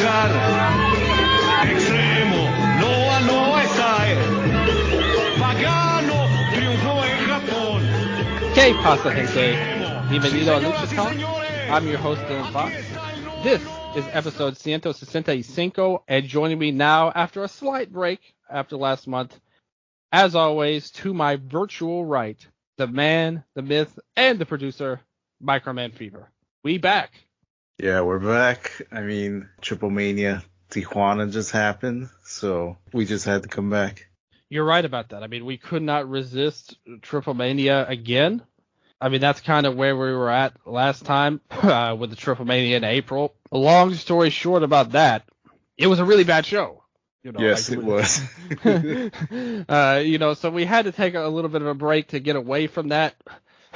luchar. Extremo, Noah Noah Style. Pagano triunfó en Japón. ¿Qué pasa, gente? Bienvenido a Lucha Talk. I'm your host, Dylan Fox. This is episode 165, and joining me now after a slight break after last month, as always, to my virtual right, the man, the myth, and the producer, Microman Fever. We back. Yeah, we're back. I mean, TripleMania Tijuana just happened, so we just had to come back. You're right about that. I mean, we could not resist TripleMania again. I mean, that's kind of where we were at last time with the TripleMania in April. Long story short about that, it was a really bad show. You know, yes, it was. So we had to take a little bit of a break to get away from that.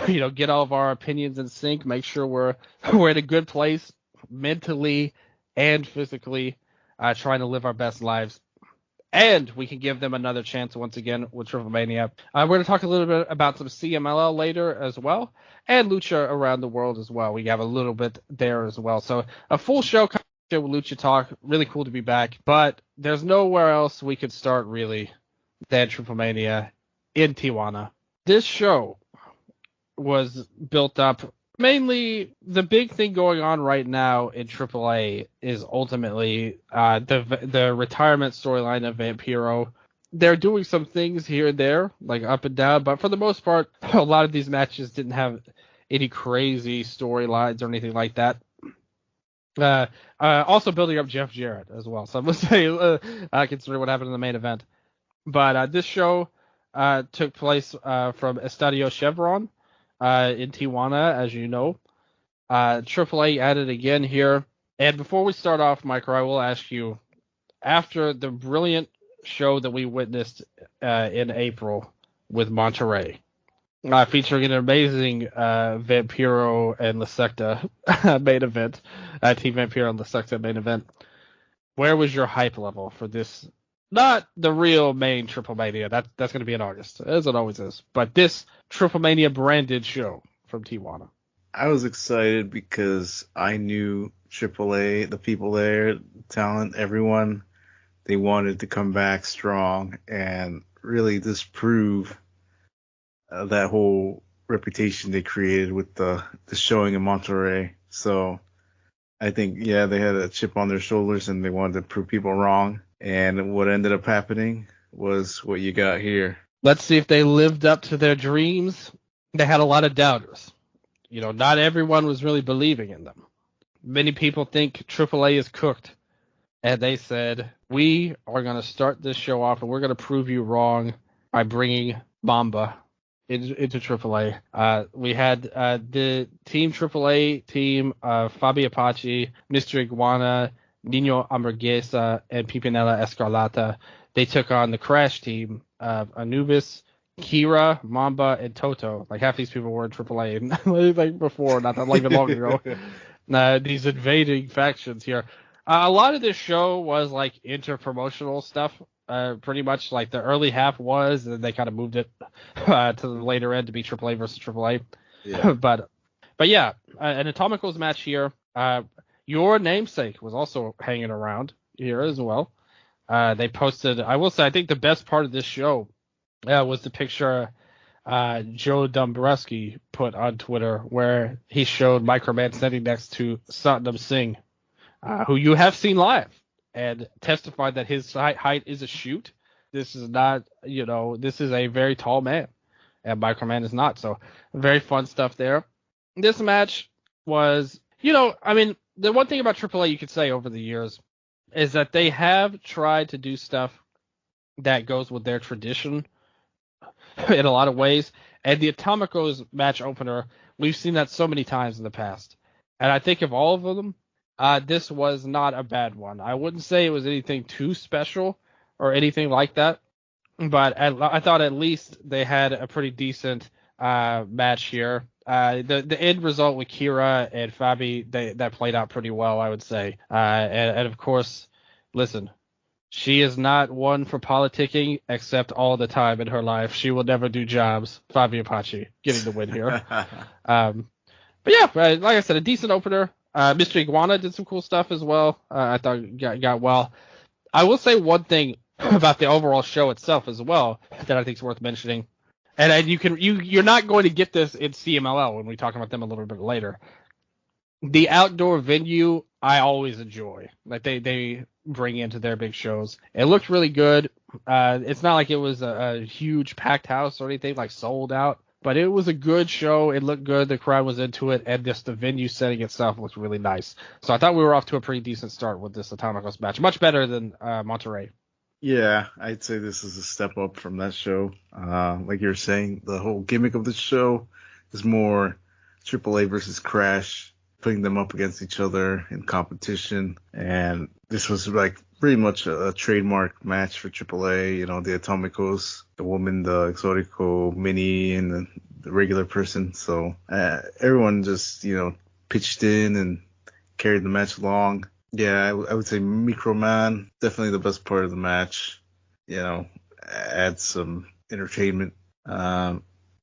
Get all of our opinions in sync, make sure we're in a good place mentally and physically, trying to live our best lives. And we can give them another chance once again with TripleMania. We're going to talk a little bit about some CMLL later as well, and Lucha around the world as well. We have a little bit there as well. So a full show with Lucha Talk. Really cool to be back. But there's nowhere else we could start really than TripleMania in Tijuana. This show was built up. Mainly, the big thing going on right now in AAA is ultimately the retirement storyline of Vampiro. They're doing some things here and there, like up and down, but for the most part, a lot of these matches didn't have any crazy storylines or anything like that. Also building up Jeff Jarrett as well. So I'm going to say, considering what happened in the main event. But this show took place from Estadio Chevron. In Tijuana, as you know. AAA added again here. And before we start off, Micro, I will ask you, after the brilliant show that we witnessed in April with Monterrey, featuring an amazing Vampiro and La Secta main event, Team Vampiro and La Secta main event, where was your hype level for this? Not the real main TripleMania. That's going to be in August, as it always is. But this TripleMania branded show from Tijuana. I was excited because I knew AAA, the people there, talent, everyone, they wanted to come back strong and really disprove that whole reputation they created with the showing in Monterrey. So I think, yeah, they had a chip on their shoulders and they wanted to prove people wrong. And what ended up happening was what you got here. Let's see if they lived up to their dreams. They had a lot of doubters. Not everyone was really believing in them. Many people think AAA is cooked. And they said, we are going to start this show off and we're going to prove you wrong by bringing Mamba into AAA. We had the Team AAA team, Fabi Apache, Mr. Iguana, Nino Hamburguesa, and Pipinella Escarlata. They took on the Crash team of Anubis, Kira, Mamba, and Toto. Like, half these people were in AAA like before, not that long ago. These invading factions here. A lot of this show was like inter-promotional stuff. Pretty much like the early half was, and then they kind of moved it to the later end to be AAA versus AAA. Yeah. but yeah, an Atomicals match here. Your namesake was also hanging around here as well. They posted, I will say, I think the best part of this show was the picture Joe Dombrowski put on Twitter where he showed Microman standing next to Satnam Singh, who you have seen live, and testified that his height is a shoot. This is not, this is a very tall man, and Microman is not. So very fun stuff there. This match was, the one thing about AAA you could say over the years is that they have tried to do stuff that goes with their tradition in a lot of ways. And the Atomicos match opener, we've seen that so many times in the past. And I think of all of them, this was not a bad one. I wouldn't say it was anything too special or anything like that. But I thought at least they had a pretty decent match here. The end result with Kira and Fabi, that played out pretty well, I would say. And of course, listen, she is not one for politicking except all the time in her life. She will never do jobs. Fabi Apache getting the win here. But yeah, like I said, a decent opener. Mr. Iguana did some cool stuff as well. I thought got well. I will say one thing about the overall show itself as well that I think is worth mentioning. And you're not going to get this in CMLL when we talk about them a little bit later. The outdoor venue I always enjoy. Like they bring into their big shows. It looked really good. It's not like it was a huge packed house or anything like sold out, but it was a good show. It looked good. The crowd was into it, and just the venue setting itself looked really nice. So I thought we were off to a pretty decent start with this Atomicos match. Much better than Monterrey. Yeah, I'd say this is a step up from that show. Like you were saying, the whole gimmick of the show is more AAA versus Crash, putting them up against each other in competition. And this was like pretty much a trademark match for AAA. You know, the Atomicos, the woman, the Exotico Mini, and the regular person. So everyone just, pitched in and carried the match along. Yeah, I would say Microman, definitely the best part of the match. Add some entertainment.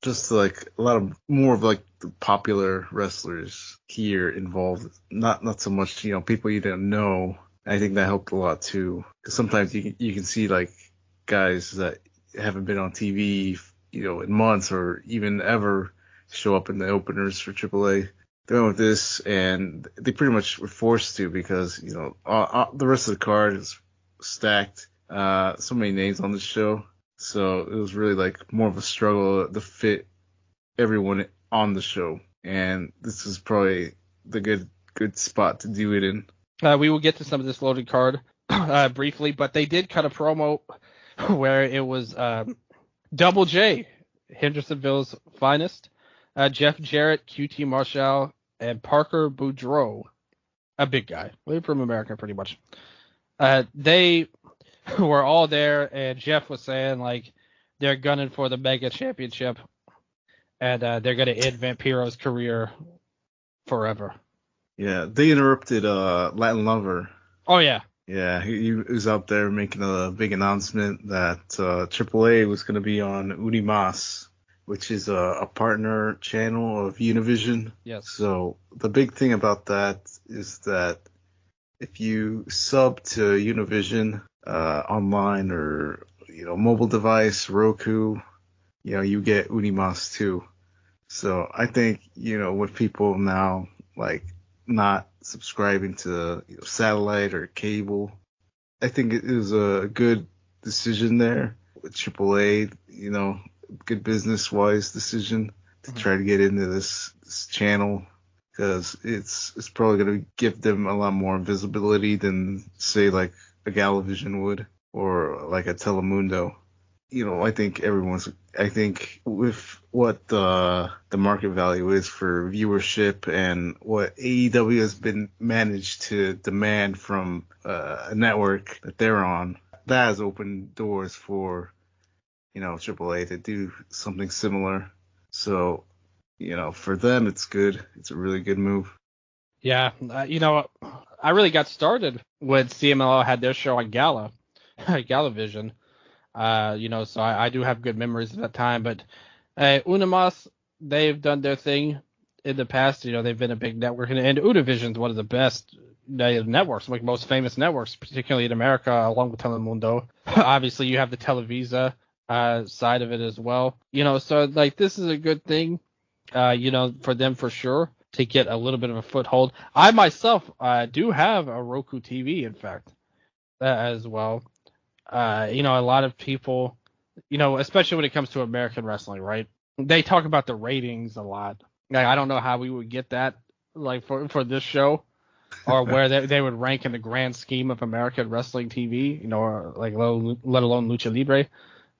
Just like a lot of more of like the popular wrestlers here involved. Not so much, people you didn't know. I think that helped a lot too. Because sometimes you can see like guys that haven't been on TV, in months or even ever show up in the openers for AAA. They went with this, and they pretty much were forced to because, the rest of the card is stacked. So many names on the show. So it was really like more of a struggle to fit everyone on the show. And this is probably the good spot to do it in. We will get to some of this loaded card briefly, but they did cut a promo where it was Double J, Hendersonville's finest, Jeff Jarrett, QT Marshall, and Parker Boudreaux, a big guy, from America pretty much. They were all there, and Jeff was saying like they're gunning for the Mega Championship, and they're going to end Vampiro's career forever. Yeah, they interrupted Latin Lover. Oh, yeah. Yeah, he was out there making a big announcement that AAA was going to be on Unimas, which is a partner channel of Univision. Yes. So the big thing about that is that if you sub to Univision online or mobile device, Roku, you get Unimas too. So I think with people now like not subscribing to satellite or cable, I think it was a good decision there with AAA. Good business wise decision to try to get into this channel, because it's probably going to give them a lot more visibility than say like a Galavision would or like a Telemundo. I think with what the market value is for viewership and what AEW has been managed to demand from a network that they're on, that has opened doors for AAA to do something similar. So, for them, it's good. It's a really good move. Yeah. I really got started when CMLL had their show on Galavision. So I do have good memories of that time. But Unimas, they've done their thing in the past. They've been a big network. And Univision is one of the best networks, like most famous networks, particularly in America, along with Telemundo. Obviously, you have the Televisa side of it as well. So like this is a good thing, for them for sure to get a little bit of a foothold. I myself do have a Roku TV, in fact, as well. A lot of people, especially when it comes to American wrestling, right? They talk about the ratings a lot. Like, I don't know how we would get that, like for this show, or where they would rank in the grand scheme of American wrestling TV, or like let alone Lucha Libre.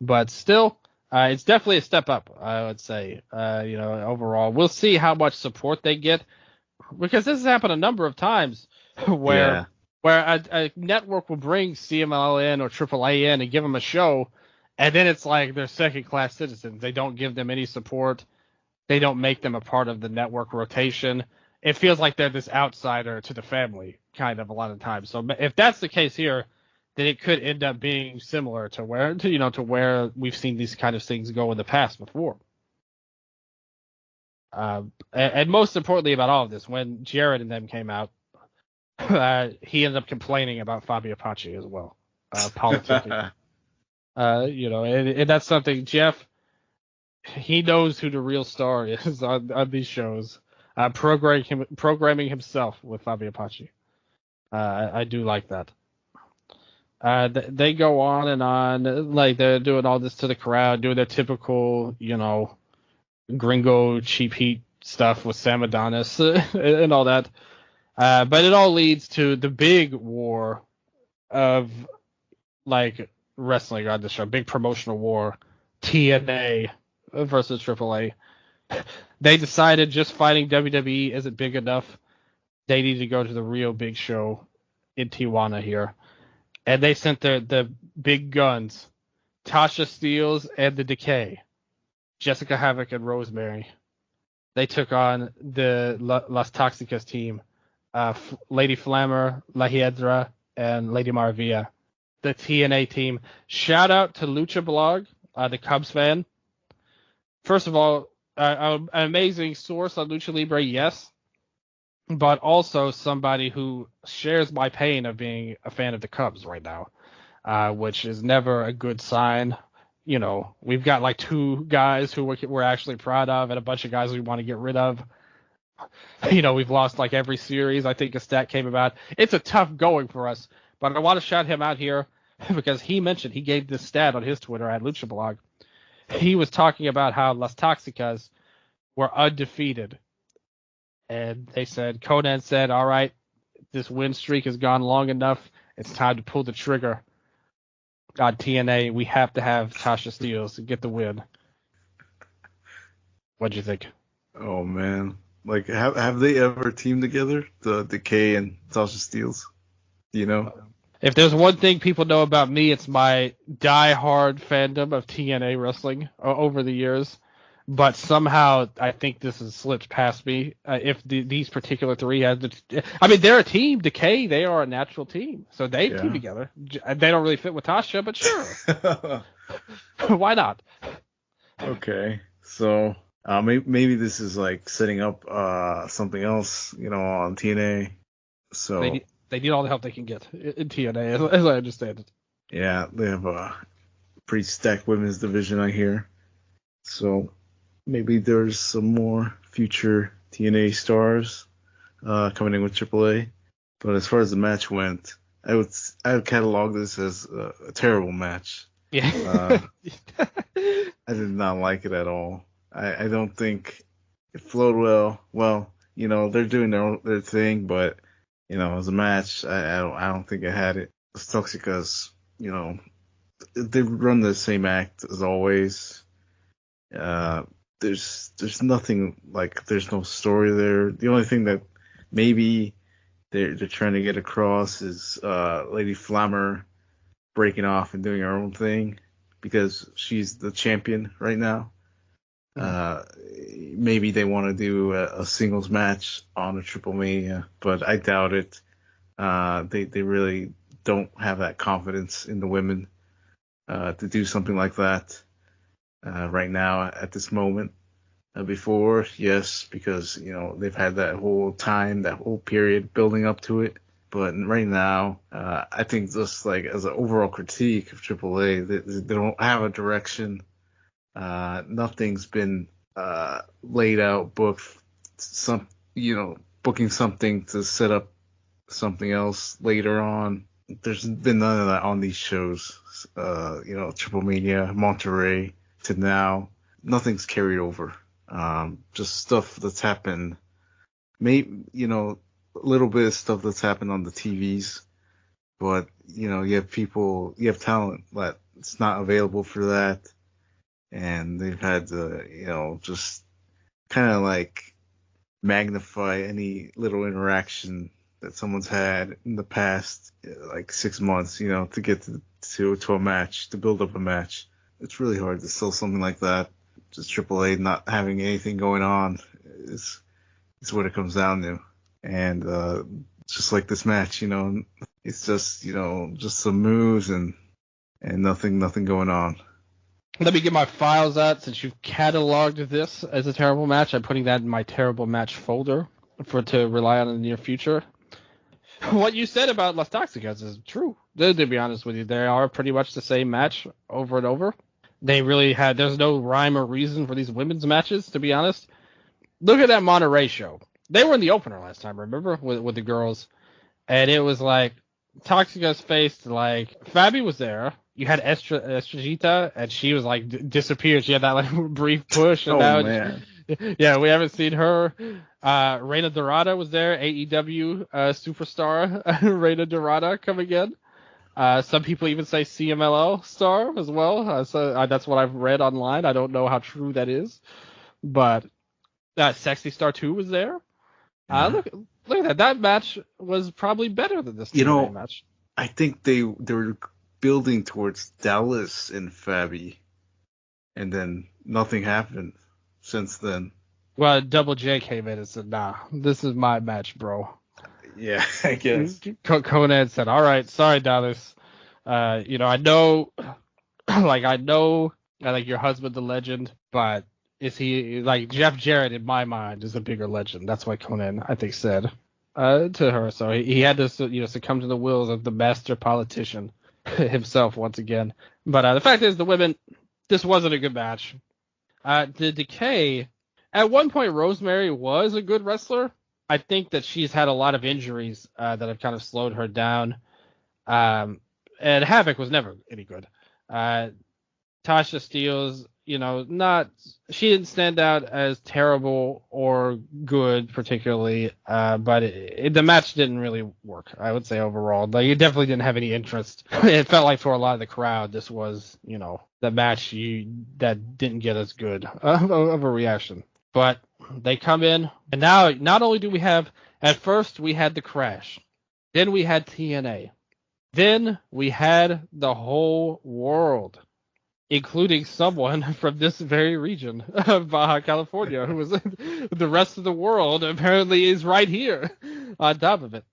But still, it's definitely a step up, I would say. Overall, we'll see how much support they get, because this has happened a number of times where a network will bring CMLL in or AAA in and give them a show, and then it's like they're second-class citizens. They don't give them any support. They don't make them a part of the network rotation. It feels like they're this outsider to the family, kind of, a lot of times. So if that's the case here, then it could end up being similar to where we've seen these kind of things go in the past before. And most importantly about all of this, when Jared and them came out, he ended up complaining about Fabio Paci as well, politicking. And that's something Jeff, he knows who the real star is on these shows. Programming himself with Fabio Paci. I do like that. They go on, like they're doing all this to the crowd, doing their typical, gringo cheap heat stuff with Sam Adonis and all that. But it all leads to the big war of like wrestling on the show, big promotional war, TNA versus AAA. They decided just fighting WWE isn't big enough. They need to go to the real big show in Tijuana here. And they sent the big guns, Tasha Steelz and the Decay, Jessica Havoc and Rosemary. They took on the Las Toxicas team, Lady Flammer, La Hiedra, and Lady Maravilla. The TNA team. Shout out to Lucha Blog, the Cubs fan. First of all, an amazing source on Lucha Libre, yes, but also somebody who shares my pain of being a fan of the Cubs right now, which is never a good sign. We've got like 2 guys who we're actually proud of and a bunch of guys we want to get rid of. We've lost like every series. I think a stat came about. It's a tough going for us, but I want to shout him out here because he gave this stat on his Twitter at Lucha Blog. He was talking about how Las Toxicas were undefeated. And they said, Conan said, all right, this win streak has gone long enough. It's time to pull the trigger on TNA. We have to have Tasha Steelz to get the win. What'd you think? Oh, man. Like, have they ever teamed together, the Decay and Tasha Steelz? If there's one thing people know about me, it's my die-hard fandom of TNA wrestling over the years. But somehow I think this has slipped past me. If these particular 3 they're a team. Decay, they are a natural team, so they team together. They don't really fit with Tasha, but sure, why not? Okay, so maybe this is like setting up something else, on TNA. So they need all the help they can get in TNA, as I understand it. Yeah, they have a pretty stacked women's division, I hear. So maybe there's some more future TNA stars coming in with AAA. But as far as the match went, I would catalog this as a terrible match. Yeah. I did not like it at all. I don't think it flowed well. Well, they're doing their thing, but as a match, I don't think it had it. It's Toxicas, they run the same act as always. There's nothing, like, there's no story there. The only thing that maybe they're trying to get across is Lady Flammer breaking off and doing her own thing because she's the champion right now. Maybe they want to do a singles match on a TripleMania, but I doubt it. They really don't have that confidence in the women to do something like that right now at this moment. Before, yes, because they've had that whole period building up to it. But right now, I think just like as an overall critique of AAA, they don't have a direction. Nothing's been laid out, booked. Booking something to set up something else later on. There's been none of that on these shows. TripleMania, Monterrey to now, nothing's carried over. Just stuff that's happened. Maybe a little bit of stuff that's happened on the TVs, but you have talent that's not available for that. And they've had to, just kind of like magnify any little interaction that someone's had in the past, like 6 months, to get to a match, to build up a match. It's really hard to sell something like that. Just AAA not having anything going on is what it comes down to. And just like this match, it's just, just some moves and nothing going on. Let me get my files out since you've cataloged this as a terrible match. I'm putting that in my terrible match folder to rely on in the near future. What you said about Las Toxicas is true. To be honest with you, they are pretty much the same match over and over. There's no rhyme or reason for these women's matches, to be honest. Look at that Monterey show. They were in the opener last time, remember, with the girls. And it was like, Toxicas faced, like, Fabi was there. You had Estrellita, and she was like disappeared. She had that like brief push. And man. Yeah, we haven't seen her. Reina Dorada was there, AEW superstar Reina Dorada coming in. Some people even say CMLL star as well. So that's what I've read online. I don't know how true that is, but Sexy Star 2 was there. Look at that. That match was probably better than this match. I think they were building towards Dallas and Fabi, and then nothing happened since then. Well, Double J came in and said, "Nah, this is my match, bro." Yeah, I guess. Conan said, "All right, sorry, Dallas. I know, I like your husband, the legend, but is he like Jeff Jarrett in my mind is a bigger legend?" That's what Conan, I think, said to her. So he had to, succumb to the wills of the master politician himself once again. But the fact is, the women, this wasn't a good match. The Decay, at one point, Rosemary was a good wrestler. I think that she's had a lot of injuries that have kind of slowed her down. And Havoc was never any good. Tasha Steelz, she didn't stand out as terrible or good particularly, but the match didn't really work, I would say, overall. Like, it definitely didn't have any interest. It felt like for a lot of the crowd, this was, the match that didn't get as good of a reaction. But they come in, and now not only do we have, at first we had the Crash, then we had TNA, then we had the whole world, including someone from this very region of Baja California, who was the rest of the world apparently is right here on top of it.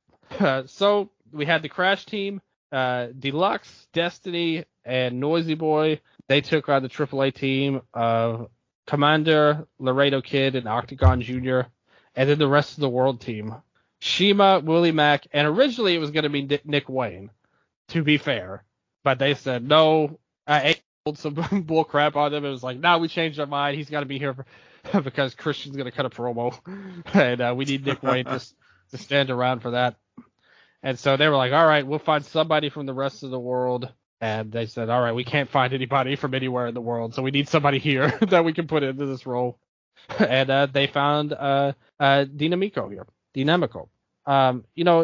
So we had the Crash team, Deluxe, Destiny, and Noisy Boy. They took on the AAA team of Commander, Laredo Kid, and Octagon Jr., and then the rest of the world team. Shima, Willie Mack, and originally it was going to be Nick Wayne, to be fair. But they said no. Some bull crap on them. It was like, no, we changed our mind. He's got to be here because Christian's going to cut a promo. And we need Nick Wayne to stand around for that. And so they were like, all right, we'll find somebody from the rest of the world. And they said, all right, we can't find anybody from anywhere in the world, so we need somebody here that we can put into this role. And they found Dinamico here. Dinamico.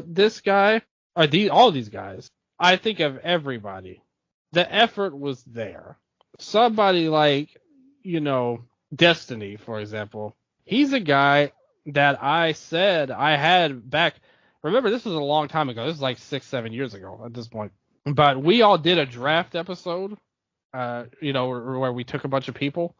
This guy, all these guys, I think of everybody. The effort was there. Somebody like, Destiny, for example. He's a guy that I said I had back. Remember, this was a long time ago. This is like 6-7 years ago at this point. But we all did a draft episode, where we took a bunch of people.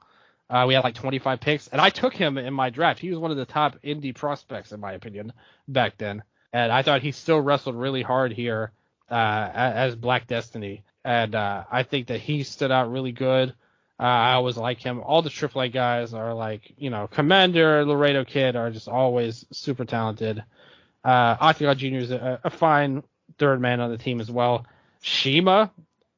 We had like 25 picks, and I took him in my draft. He was one of the top indie prospects, in my opinion, back then. And I thought he still wrestled really hard here as Black Destiny. And I think that he stood out really good. I always like him. All the AAA guys are like, Commander, Laredo Kid are just always super talented. Octagon Jr. is a fine third man on the team as well. Shima,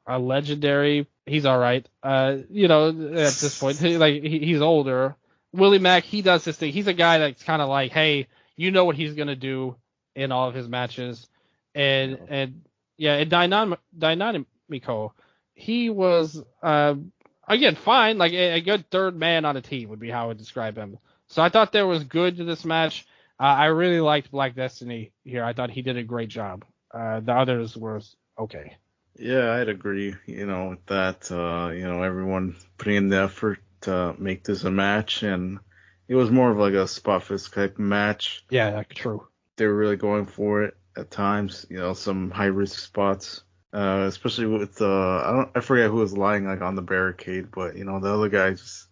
a legendary. He's all right. At this point, he's older. Willie Mack, he does his thing. He's a guy that's kind of like, hey, you know what he's gonna do in all of his matches. And Dynamico, he was again fine, like a good third man on a team would be how I would describe him. So I thought there was good to this match. I really liked Black Destiny here. I thought he did a great job. The others were okay. Yeah, I'd agree, with that. Everyone putting in the effort to make this a match, and it was more of like a spot fist type match. Yeah, true. They were really going for it at times, some high risk spots, especially with I forget who was lying like on the barricade, but the other guys,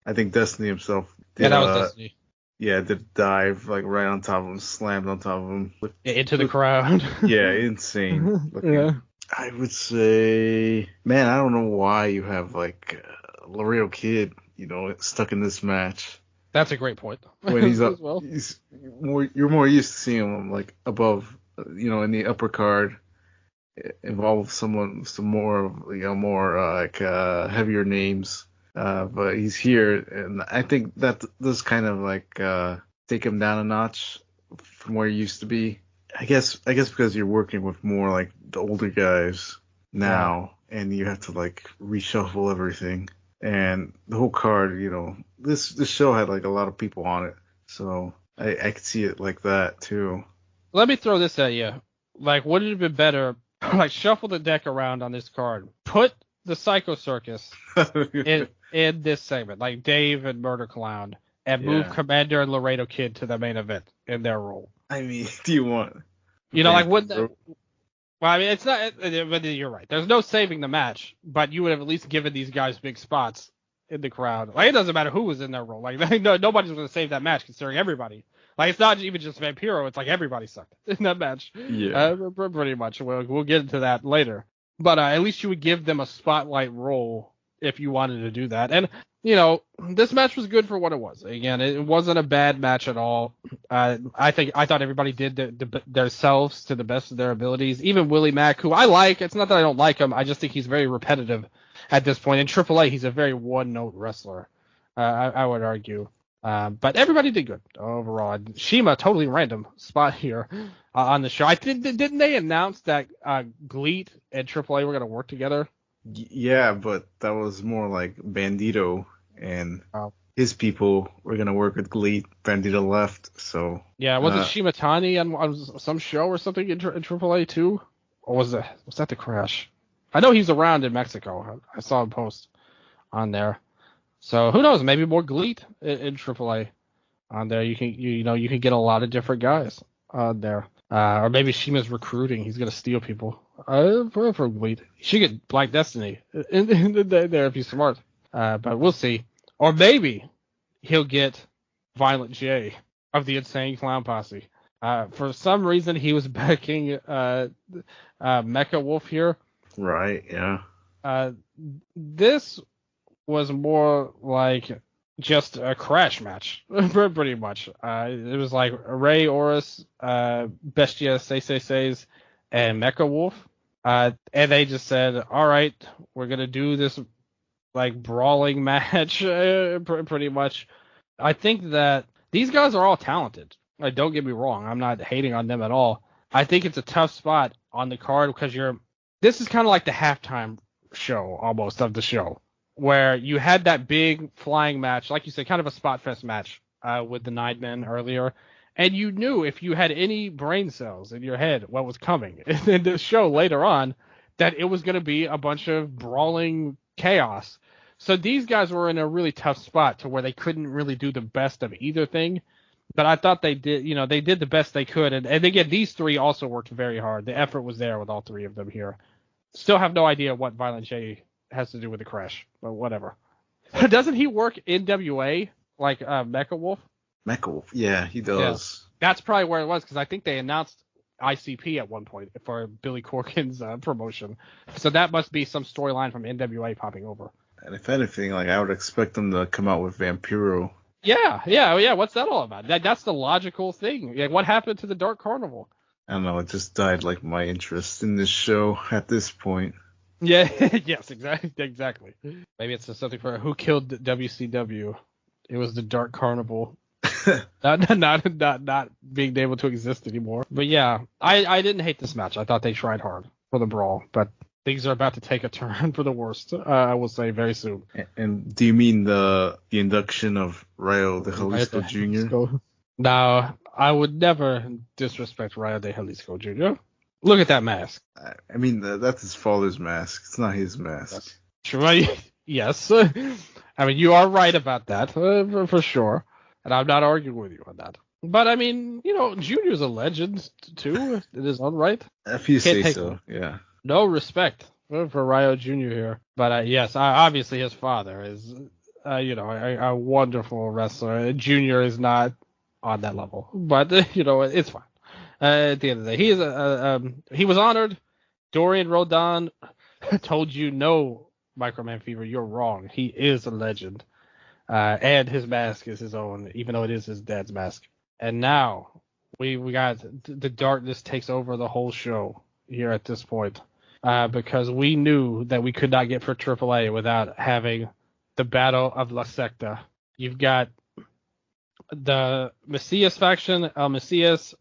I think Destiny himself did, that was Destiny. Yeah, did a dive like right on top of him, slammed on top of him. Into the crowd. Yeah, insane. Yeah. I would say, man, I don't know why you have like Laredo Kid, stuck in this match. That's a great point. When he's up, well. you're more used to seeing him like above, in the upper card, involve some more, heavier names. But he's here, and I think that does kind of like take him down a notch from where he used to be. I guess because you're working with more like the older guys now, and you have to like reshuffle everything. And the whole card, this show had like a lot of people on it, so I could see it like that too. Let me throw this at you. Like, would it have been better, like, shuffle the deck around on this card, put the Psycho Circus in this segment, like Dave and Murder Clown, and move Commander and Laredo Kid to the main event in their role? I mean, do you want? Wouldn't that? Well, I mean, it's not. But you're right. There's no saving the match, but you would have at least given these guys big spots in the crowd. Like, it doesn't matter who was in their role. Like, nobody's going to save that match, considering everybody. Like, it's not even just Vampiro. It's like everybody sucked in that match. Yeah. Pretty much. We'll get into that later. But at least you would give them a spotlight role if you wanted to do that. And, this match was good for what it was. Again, it wasn't a bad match at all. I thought everybody did themselves to the best of their abilities. Even Willie Mack, who I like. It's not that I don't like him. I just think he's very repetitive at this point. In AAA, he's a very one-note wrestler, I would argue. But everybody did good overall. Shima, totally random spot here on the show. Didn't they announce that Gleet and AAA were going to work together? Yeah, but that was more like Bandito and his people were going to work with Gleet. Bandito left, so... Yeah, was it Shimatani on some show or something in AAA too? Or was that the Crash? I know he's around in Mexico. I saw him post on there. So who knows? Maybe more Gleet in AAA on there. You can get a lot of different guys on there. Or maybe Shima's recruiting. He's gonna steal people for Gleet. He should get Black Destiny in there if he's smart. But we'll see. Or maybe he'll get Violent J of the Insane Clown Posse. For some reason, he was backing Mecha Wolf here. Right. Yeah. This was more like just a Crash match, pretty much. It was like Ray Oris, Bestia 666, and Mecha Wolf. And they just said, all right, we're going to do this like brawling match, pretty much. I think that these guys are all talented. Like, don't get me wrong. I'm not hating on them at all. I think it's a tough spot on the card because this is kind of like the halftime show almost of the show, where you had that big flying match, like you said, kind of a spot fest match with the 9 men earlier. And you knew if you had any brain cells in your head what was coming in the show later on, that it was going to be a bunch of brawling chaos. So these guys were in a really tough spot to where they couldn't really do the best of either thing. But I thought they did, they did the best they could. And again, these three also worked very hard. The effort was there with all three of them here. Still have no idea what Violent J has to do with the Crash, but whatever. Doesn't he work NWA like Mecha Wolf? Mecha Wolf, yeah, he does. Yeah. That's probably where it was, because I think they announced ICP at one point for Billy Corgan's promotion. So that must be some storyline from NWA popping over. And if anything, like, I would expect them to come out with Vampiro. Yeah. What's that all about? That's the logical thing. Like, what happened to the Dark Carnival? I don't know. It just died like my interest in this show at this point. Yeah. Yes. Exactly. Maybe it's something for Who Killed WCW. It was the Dark Carnival. not being able to exist anymore. But yeah, I didn't hate this match. I thought they tried hard for the brawl, but things are about to take a turn for the worst. I will say very soon. And do you mean the induction of Rayo de Jalisco Jr.? No, I would never disrespect Rayo de Jalisco Jr. Look at that mask. I mean, that's his father's mask. It's not his mask. True. Yes. I mean, you are right about that, for sure. And I'm not arguing with you on that. But, I mean, Junior's a legend, too, in his own right. If you say so, yeah. No respect for Rayo Jr. here. But, yes, obviously his father is, a wonderful wrestler. Junior is not on that level. But, it's fine. At the end of the day, he was honored. Dorian Rodon told you no Microman Fever, you're wrong. He is a legend. And his mask is his own, even though it is his dad's mask. And now we got the darkness takes over the whole show here at this point. Because we knew that we could not get for AAA without having the Battle of La Secta. You've got the Messias faction, El Messias,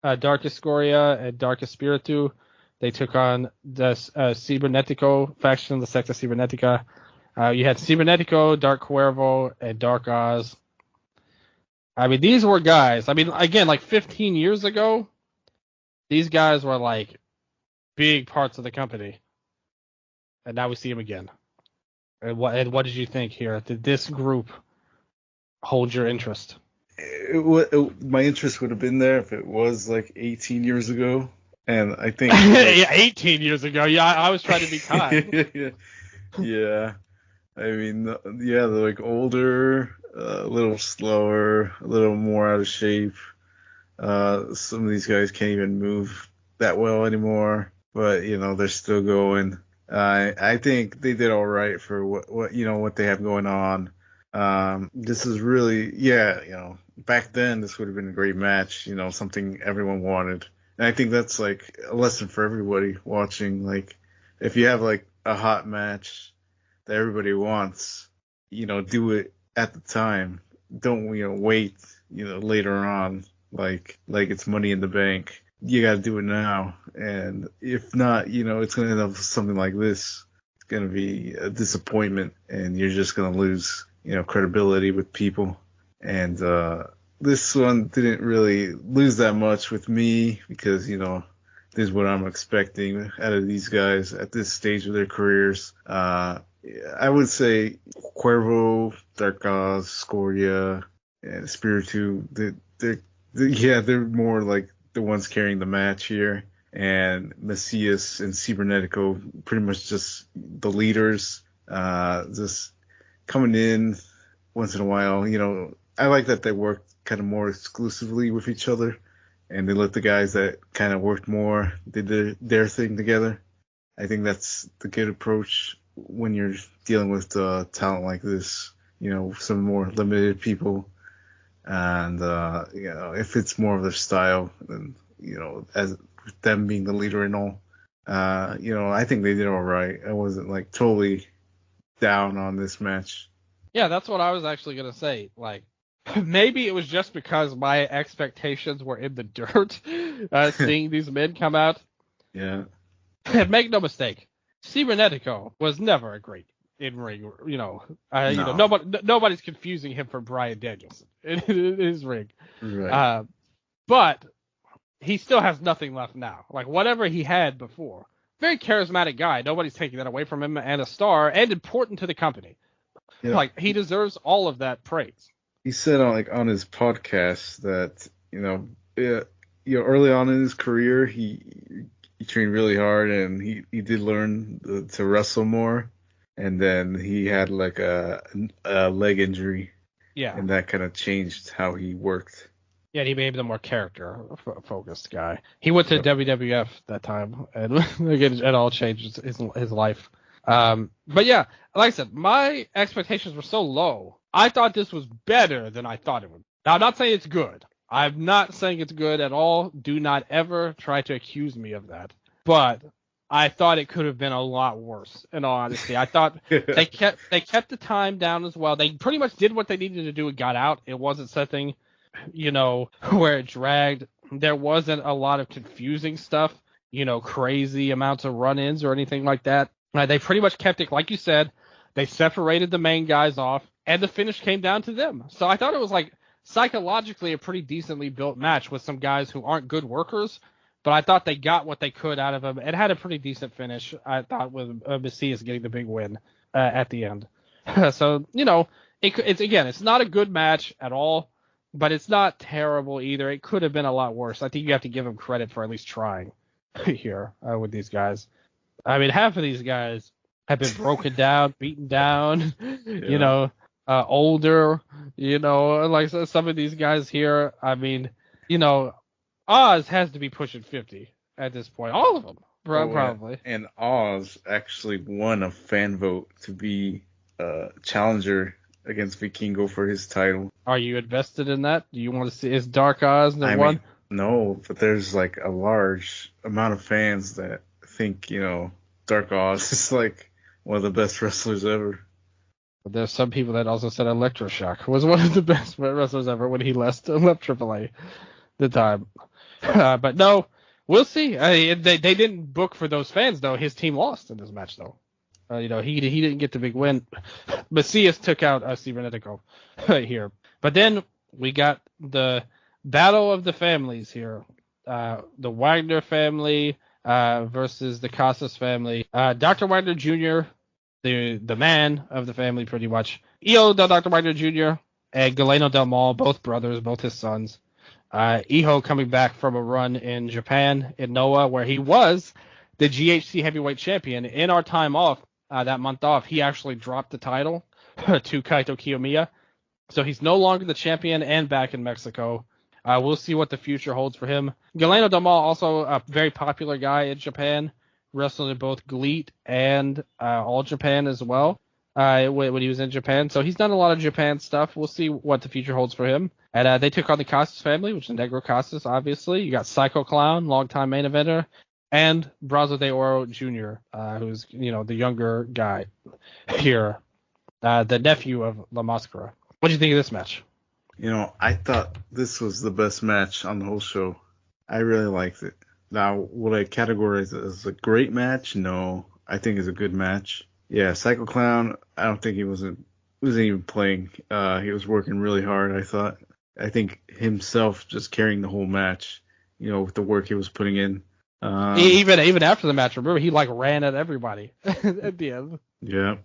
Dark Escoria, and Dark Espiritu. They took on the Cibernetico faction, the Secta Cibernetica. You had Cibernetico, Dark Cuervo, and Dark Oz. I mean, these were guys. I mean, again, like 15 years ago, these guys were like big parts of the company. And now we see them again. And what did you think here? Did this group hold your interest? My interest would have been there if it was like 18 years ago. And I think... yeah, 18 years ago. Yeah, I was trying to be kind. Yeah. I mean, yeah, they're like older, a little slower, a little more out of shape. Some of these guys can't even move that well anymore, but you know, they're still going. I think they did all right for what they have going on. This is really, you know, back then this would have been a great match, you know, something everyone wanted. And I think that's like a lesson for everybody watching. Like, if you have like a hot match that everybody wants, you know, do it at the time. Don't, you know, wait, you know, later on, like it's Money in the Bank. You got to do it now. And if not, you know, it's going to end up with something like this. It's going to be a disappointment, and you're just going to lose, you know, credibility with people. And this one didn't really lose that much with me because, you know, this is what I'm expecting out of these guys at this stage of their careers. I would say Cuervo, Dark Oz, Scoria, and Spiritu, they're more like the ones carrying the match here. And Messias and Cibernetico, pretty much just the leaders, just coming in once in a while. You know, I like that they work kind of more exclusively with each other, and they let the guys that kind of worked more did their thing together. I think that's the good approach when you're dealing with talent like this, you know, some more limited people. And, you know, if it's more of their style, then, you know, as them being the leader and all, you know, I think they did all right. I wasn't like totally down on this match. Yeah, that's what I was actually going to say. Like, maybe it was just because my expectations were in the dirt, seeing these men come out. Yeah. Make no mistake, Cibernetico was never a great in-ring, you know. No. You know, nobody's confusing him for Bryan Danielson in his ring. Right. But he still has nothing left now. Like, whatever he had before. Very charismatic guy. Nobody's taking that away from him, and a star, and important to the company. Yeah. Like, he deserves all of that praise. He said on his podcast that, you know, early on in his career, he trained really hard, and he did learn to wrestle more. And then he had like a leg injury. Yeah. And that kind of changed how he worked. Yeah, he became the more character-focused guy. He went to WWF that time, and again, it all changed his life. But yeah, like I said, my expectations were so low. I thought this was better than I thought it would. Now, I'm not saying it's good. I'm not saying it's good at all. Do not ever try to accuse me of that. But I thought it could have been a lot worse, in all honesty. I thought they kept the time down as well. They pretty much did what they needed to do and got out. It wasn't something, you know, where it dragged. There wasn't a lot of confusing stuff, you know, crazy amounts of run-ins or anything like that. They pretty much kept it, like you said. They separated the main guys off, and the finish came down to them. So I thought it was like psychologically a pretty decently built match with some guys who aren't good workers, but I thought they got what they could out of them. It had a pretty decent finish, I thought, with Messias getting the big win at the end. So, you know, it's not a good match at all, but it's not terrible either. It could have been a lot worse. I think you have to give them credit for at least trying here with these guys. I mean, half of these guys have been broken down, beaten down, you know, older, you know, like some of these guys here. I mean, you know, Oz has to be pushing 50 at this point. All of them. Probably. And Oz actually won a fan vote to be challenger against Vikingo for his title. Are you invested in that? Do you want to see? Is Dark Oz the I one? mean, no, but there's like a large amount of fans that think, Dark Oz is like one of the best wrestlers ever. But there's some people that also said Electroshock was one of the best wrestlers ever when he left AAA the time. But no, we'll see. They didn't book for those fans though. His team lost in this match though. He didn't get the big win. Macias took out Cibernetico here. But then we got the battle of the families here. The Wagner family versus the Casas family. Dr. Wagner Jr., the man of the family pretty much. Iho Dr. Wagner Jr. and Galeno Del Mal, both brothers, both his sons. Iho coming back from a run in Japan, in Noah, where he was the GHC heavyweight champion. In our time off, that month off, he actually dropped the title to Kaito Kiyomiya. So he's no longer the champion and back in Mexico. We'll see what the future holds for him. Galeno Del Mal, also a very popular guy in Japan, wrestled in both GLEAT and All Japan as well when he was in Japan. So he's done a lot of Japan stuff. We'll see what the future holds for him. And they took on the Casas family, which is Negro Casas, obviously. You got Psycho Clown, longtime main eventer, and Brazo de Oro Jr., who's the younger guy here, the nephew of La Mascara. What do you think of this match? I thought this was the best match on the whole show. I really liked it. Now, would I categorize it as a great match? No, I think it's a good match. Yeah, Psycho Clown, I don't think he wasn't even playing. He was working really hard, I thought. I think himself just carrying the whole match, with the work he was putting in. Even after the match, remember, he ran at everybody at the end. Yeah.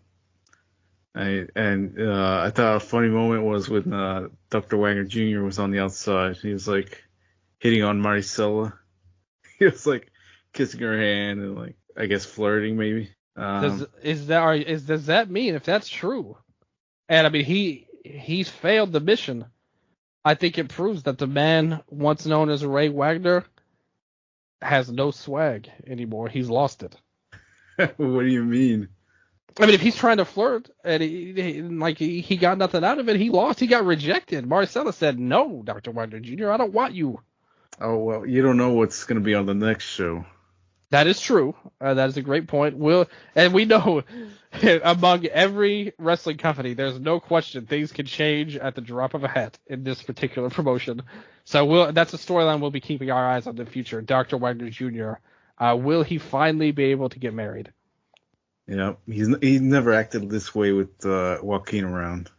I thought a funny moment was when Dr. Wagner Jr. was on the outside. He was like hitting on Maricela. He was like kissing her hand and like I guess flirting maybe. Does that mean, if that's true, and I mean he's failed the mission, I think it proves that the man once known as Ray Wagner has no swag anymore. He's lost it. What do you mean? I mean, if he's trying to flirt and he got nothing out of it, he lost. He got rejected. Marcella said, "No, Dr. Wagner Jr., I don't want you." Oh, well, you don't know what's going to be on the next show. That is true. That is a great point. We know among every wrestling company, there's no question things can change at the drop of a hat in this particular promotion. So that's a storyline we'll be keeping our eyes on in the future. Dr. Wagner Jr., will he finally be able to get married? Yeah, he's never acted this way with Joaquin around,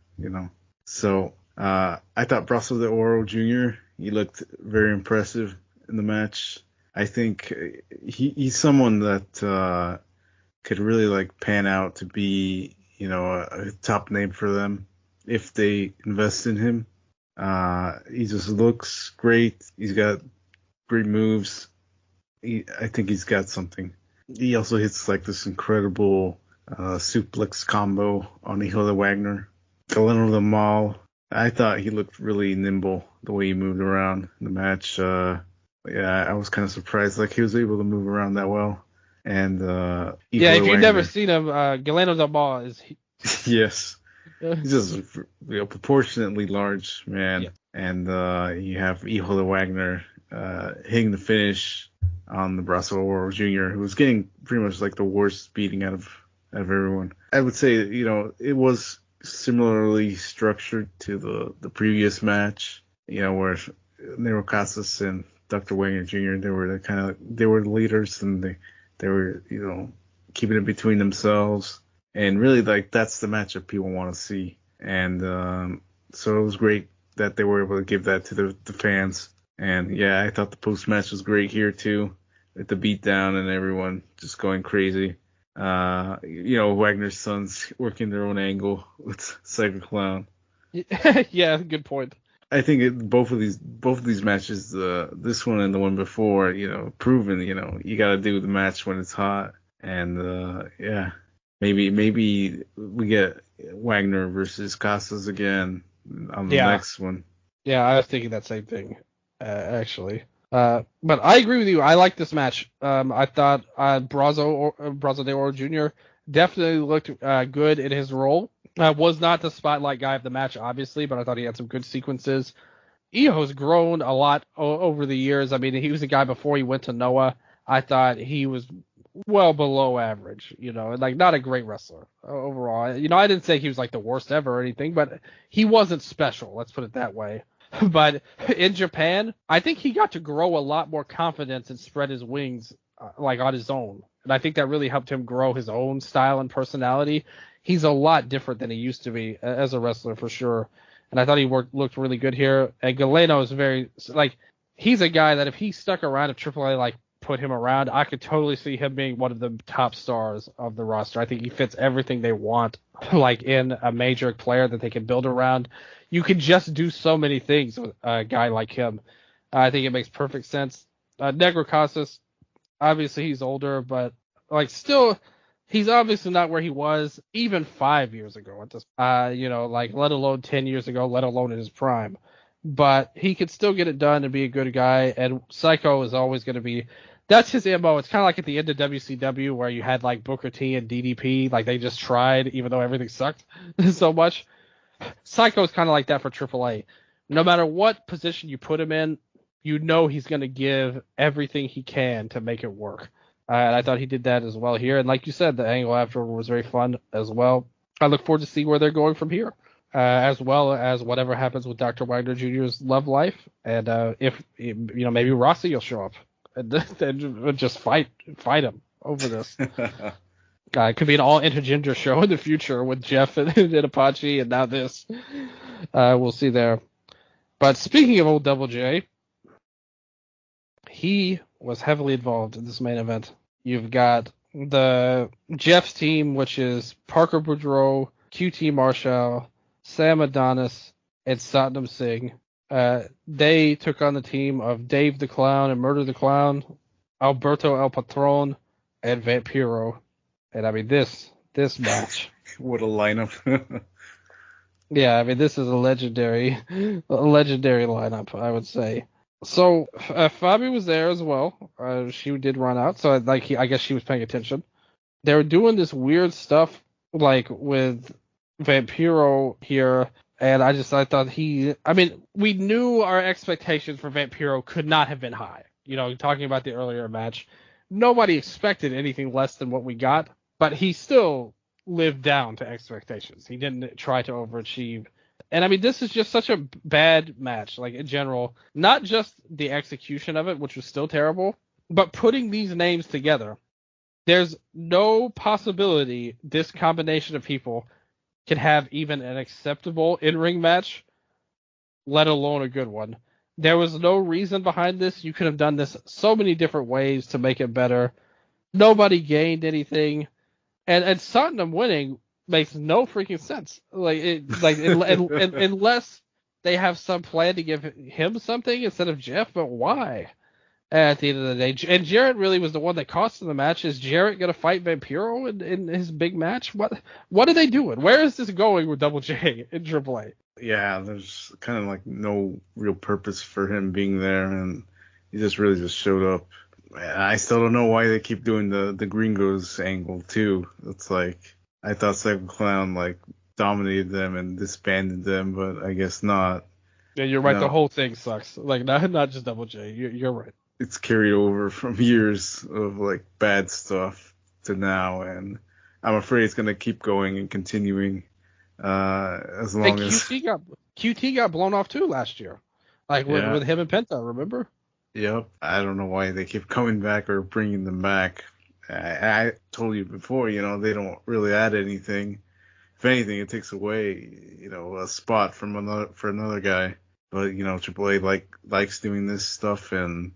So I thought Brazo de Oro Jr., he looked very impressive in the match. I think he's someone that could really pan out to be, a top name for them if they invest in him. He just looks great. He's got great moves. I think he's got something. He also hits this incredible suplex combo on Hijo de Wagner. Galeno Del Mal, I thought he looked really nimble the way he moved around in the match. I was kind of surprised he was able to move around that well. And if you've never seen him, Galeno Del Mal is yes, he's just proportionately large man. Yeah. And you have Hijo de Wagner hitting the finish on the Brazo de Oro Jr., who was getting pretty much the worst beating out of everyone. I would say, it was similarly structured to the previous match, where Nero Casas and Dr. Wagner Jr., they were the leaders, and they were, keeping it between themselves. And really, that's the matchup people want to see. And so it was great that they were able to give that to the fans. And yeah, I thought the post match was great here too, with the beatdown and everyone just going crazy. Wagner's sons working their own angle with Psycho Clown. Yeah, good point. I think both of these matches, this one and the one before, proven, you got to do the match when it's hot. And maybe we get Wagner versus Casas again on the next one. Yeah, I was thinking that same thing. Actually, But I agree with you. I like this match. I thought Brazo de Oro Jr. definitely looked good in his role. Was not the spotlight guy of the match, obviously, but I thought he had some good sequences. Iyo's grown a lot over the years. I mean, he was a guy before he went to Noah. I thought he was well below average, like not a great wrestler overall. I didn't say he was like the worst ever or anything, but he wasn't special. Let's put it that way. But in Japan, I think he got to grow a lot more confidence and spread his wings like on his own. And I think that really helped him grow his own style and personality. He's a lot different than he used to be as a wrestler for sure. And I thought he looked really good here. And Galeno is very, he's a guy that if he stuck around, if AAA, put him around, I could totally see him being one of the top stars of the roster. I think he fits everything they want, in a major player that they can build around. You can just do so many things with a guy like him. I think it makes perfect sense. Negro Casas, obviously he's older, but, still, he's obviously not where he was even 5 years ago at this, let alone 10 years ago, let alone in his prime. But he could still get it done and be a good guy. And Psycho is always going to be, that's his MO. It's kind of like at the end of WCW where you had Booker T and DDP, they just tried even though everything sucked so much. Psycho is kind of like that for AAA. No matter what position you put him in, he's going to give everything he can to make it work. And I thought he did that as well here. And like you said, the angle afterward was very fun as well. I look forward to see where they're going from here, as well as whatever happens with Dr. Wagner Jr.'s love life. And if, maybe Rossi will show up and just fight him over this. It could be an all intergender show in the future with Jeff and Apache, and now this. We'll see there. But speaking of old Double J, he was heavily involved in this main event. You've got the Jeff's team, which is Parker Boudreaux, QT Marshall, Sam Adonis, and Satnam Singh. They took on the team of Dave the Clown and Murder the Clown, Alberto El Patron, and Vampiro. And I mean, this match. What a lineup. Yeah, I mean, this is a legendary lineup, I would say. So, Fabi was there as well. She did run out, so I guess she was paying attention. They were doing this weird stuff, with Vampiro here, and I thought we knew our expectations for Vampiro could not have been high. Talking about the earlier match, nobody expected anything less than what we got, but he still lived down to expectations. He didn't try to overachieve. And I mean, this is just such a bad match, in general, not just the execution of it, which was still terrible, but putting these names together. There's no possibility this combination of people can have even an acceptable in-ring match, let alone a good one. There was no reason behind this. You could have done this so many different ways to make it better. Nobody gained anything. And Satnam winning makes no freaking sense. Unless they have some plan to give him something instead of Jeff, but why? At the end of the day, and Jarrett really was the one that cost him the match. Is Jarrett going to fight Vampiro in his big match? What are they doing? Where is this going with Double J in AAA? Yeah, there's kind of no real purpose for him being there, and he just really just showed up. I still don't know why they keep doing the Gringos angle too. It's I thought Psycho Clown dominated them and disbanded them, but I guess not. Yeah, you're right. The whole thing sucks. Not just Double J. You're right. It's carried over from years of bad stuff to now, and I'm afraid it's gonna keep going and continuing as long as QT got blown off too last year, with him and Penta. Remember? Yep. I don't know why they keep coming back or bringing them back. I told you before, they don't really add anything. If anything, it takes away, a spot for another guy. But AAA likes doing this stuff, and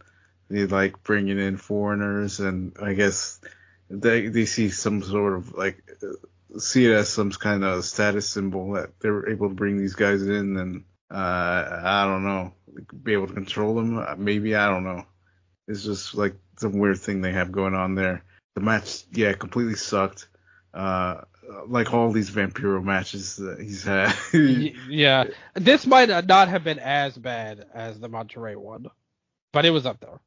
they like bringing in foreigners, and I guess they see some sort of see it as some kind of status symbol that they're able to bring these guys in, and I don't know, be able to control them. Maybe, I don't know. It's just some weird thing they have going on there. The match, completely sucked. All these Vampiro matches that he's had. Yeah, this might not have been as bad as the Monterrey one. but it was up there.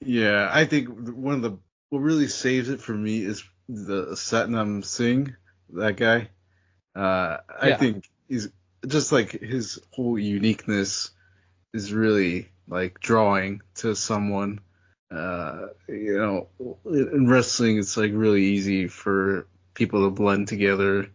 Yeah, I think what really saves it for me is the Satnam Singh, that guy. I think he's just like his whole uniqueness is really like drawing to someone. In wrestling, it's like really easy for people to blend together,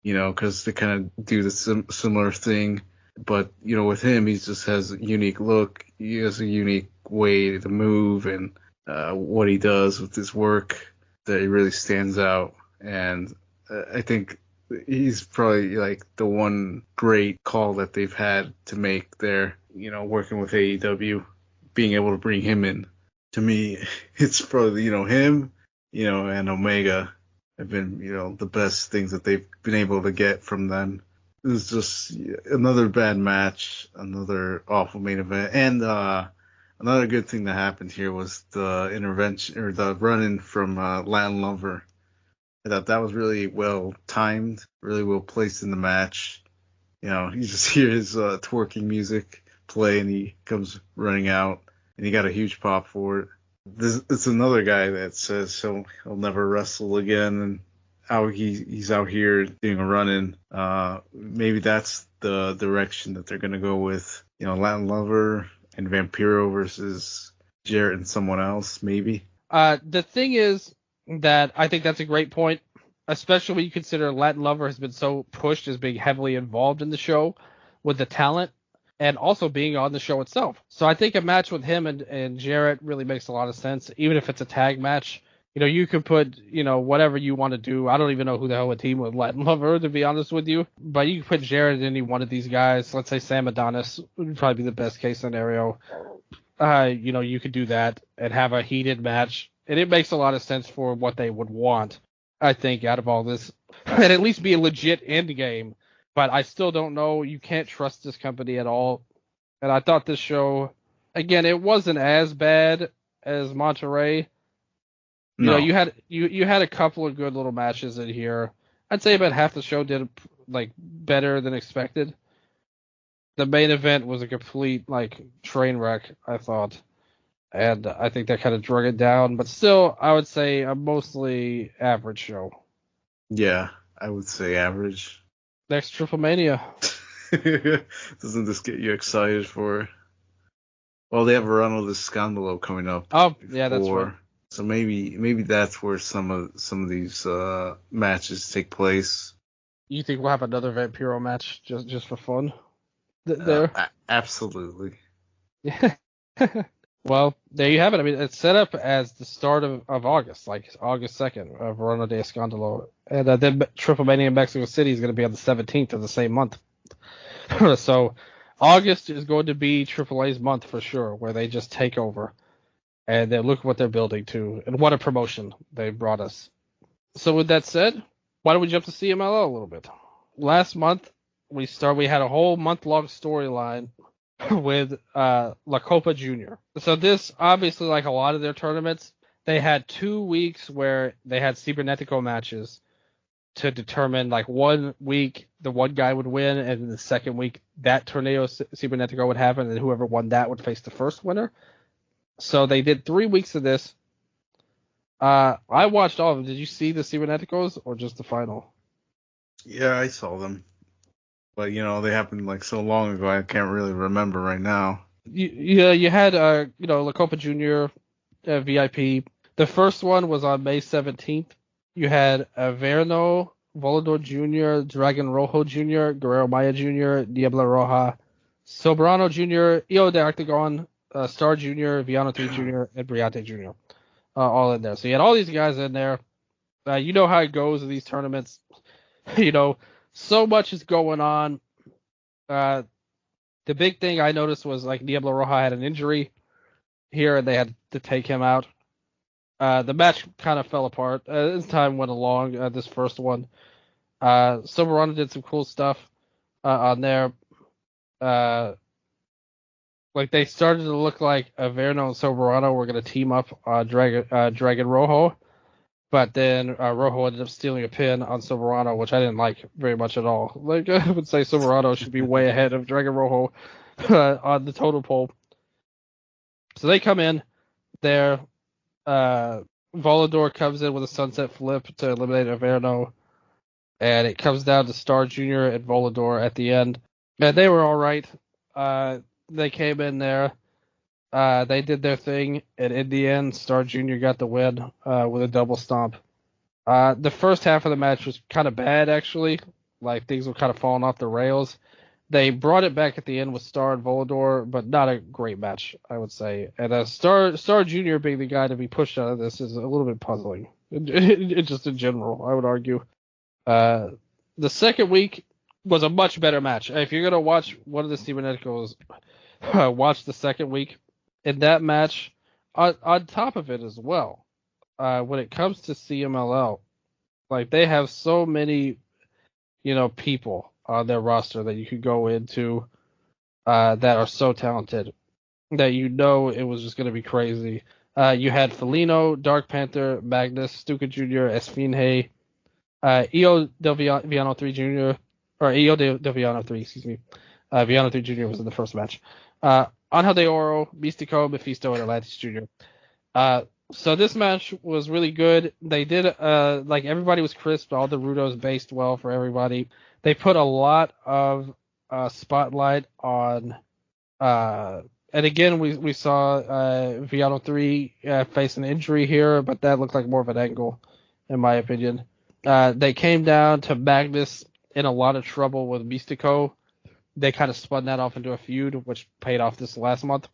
because they kind of do the similar thing. But, with him, he just has a unique look. He has a unique way to move and what he does with his work that he really stands out. And I think he's probably like the one great call that they've had to make there, working with AEW, being able to bring him in. To me, it's probably, him, and Omega have been, the best things that they've been able to get from them. It was just another bad match, another awful main event. And another good thing that happened here was the intervention or the run-in from Latin Lover. I thought that was really well timed, really well placed in the match. You just hear his twerking music play and he comes running out and he got a huge pop for it. It's another guy that says he'll never wrestle again and how he's out here doing a run-in. Maybe that's the direction that they're going to go with. Latin Lover and Vampiro versus Jarrett and someone else, maybe. The thing is that I think that's a great point, especially when you consider Latin Lover has been so pushed as being heavily involved in the show with the talent and also being on the show itself. So I think a match with him and Jarrett really makes a lot of sense, even if it's a tag match. You could put, whatever you want to do. I don't even know who the hell would team with Latin Lover, to be honest with you. But you could put Jarrett in any one of these guys. Let's say Sam Adonis would probably be the best case scenario. You could do that and have a heated match. And it makes a lot of sense for what they would want, I think, out of all this. And at least be a legit end game. But I still don't know. You can't trust this company at all. And I thought this show, again, it wasn't as bad as Monterrey. No. You had a couple of good little matches in here. I'd say about half the show did like better than expected. The main event was a complete train wreck, I thought, and I think that kind of drug it down. But still, I would say a mostly average show. Yeah, I would say average. Next TripleMania. Doesn't this get you excited for? Well, they have Ronald Escandalo coming up. Oh, yeah, that's right. So maybe that's where some of these matches take place. You think we'll have another Vampiro match just for fun? There. Absolutely. Yeah. Well, there you have it. I mean, it's set up as the start of August, like August 2nd, Verona de Escandalo. And then TripleMania in Mexico City is going to be on the 17th of the same month. So August is going to be AAA's month for sure, where they just take over. And then look what they're building to, and what a promotion they brought us. So with that said, why don't we jump to CMLL a little bit? Last month, we had a whole month-long storyline with La Copa Jr. So this, obviously, like a lot of their tournaments, they had 2 weeks where they had Cibernetico matches to determine, 1 week the one guy would win, and the second week that Torneo Cibernetico would happen, and whoever won that would face the first winner. So they did 3 weeks of this. I watched all of them. Did you see the Ciberneticos or just the final? Yeah, I saw them. But, they happened so long ago, I can't really remember right now. You had, La Copa Jr. VIP. The first one was on May 17th. You had Averno, Volador Jr., Dragon Rojo Jr., Guerrero Maya Jr., Diablo Roja, Soberano Jr., Io de Octagon, Star Jr., Viano 3 Jr., and Briate Jr. All in there. So you had all these guys in there. You know how it goes in these tournaments. So much is going on. The big thing I noticed was Diablo Roja had an injury here, and they had to take him out. The match kind of fell apart as time went along. This first one, Soberano did some cool stuff on there. They started to look like Averno and Soberano were going to team up on Dragon Rojo, but then Rojo ended up stealing a pin on Soberano, which I didn't like very much at all. I would say Soberano should be way ahead of Dragon Rojo on the total poll. So they come in there. Volador comes in with a sunset flip to eliminate Averno. And it comes down to Star Jr. and Volador at the end. And they were all right. They came in there. They did their thing. And in the end, Star Jr. got the win with a double stomp. The first half of the match was kind of bad, actually. Like, things were kind of falling off the rails. They brought it back at the end with Star and Volador, but not a great match, I would say. And Star Jr. being the guy to be pushed out of this is a little bit puzzling. Just in general, I would argue. The second week was a much better match. If you're going to watch one of the Ciberneticos, watch the second week. In that match, on top of it as well, when it comes to CMLL, like, they have so many, people on their roster that you could go into that are so talented that it was just going to be crazy. You had Felino, Dark Panther, Magnus, Stuka Jr., Esfinge, EO Del Viano 3 Jr., or EO Del Viano 3, excuse me. Viano 3 Jr. was in the first match. Angel de Oro, Mistico, Mephisto, and Atlantis Jr. So this match was really good. They did, everybody was crisp. All the Rudos based well for everybody. They put a lot of spotlight on, and again, we saw Viano 3 face an injury here, but that looked like more of an angle, in my opinion. They came down to Magnus in a lot of trouble with Mistico. They kind of spun that off into a feud, which paid off this last month.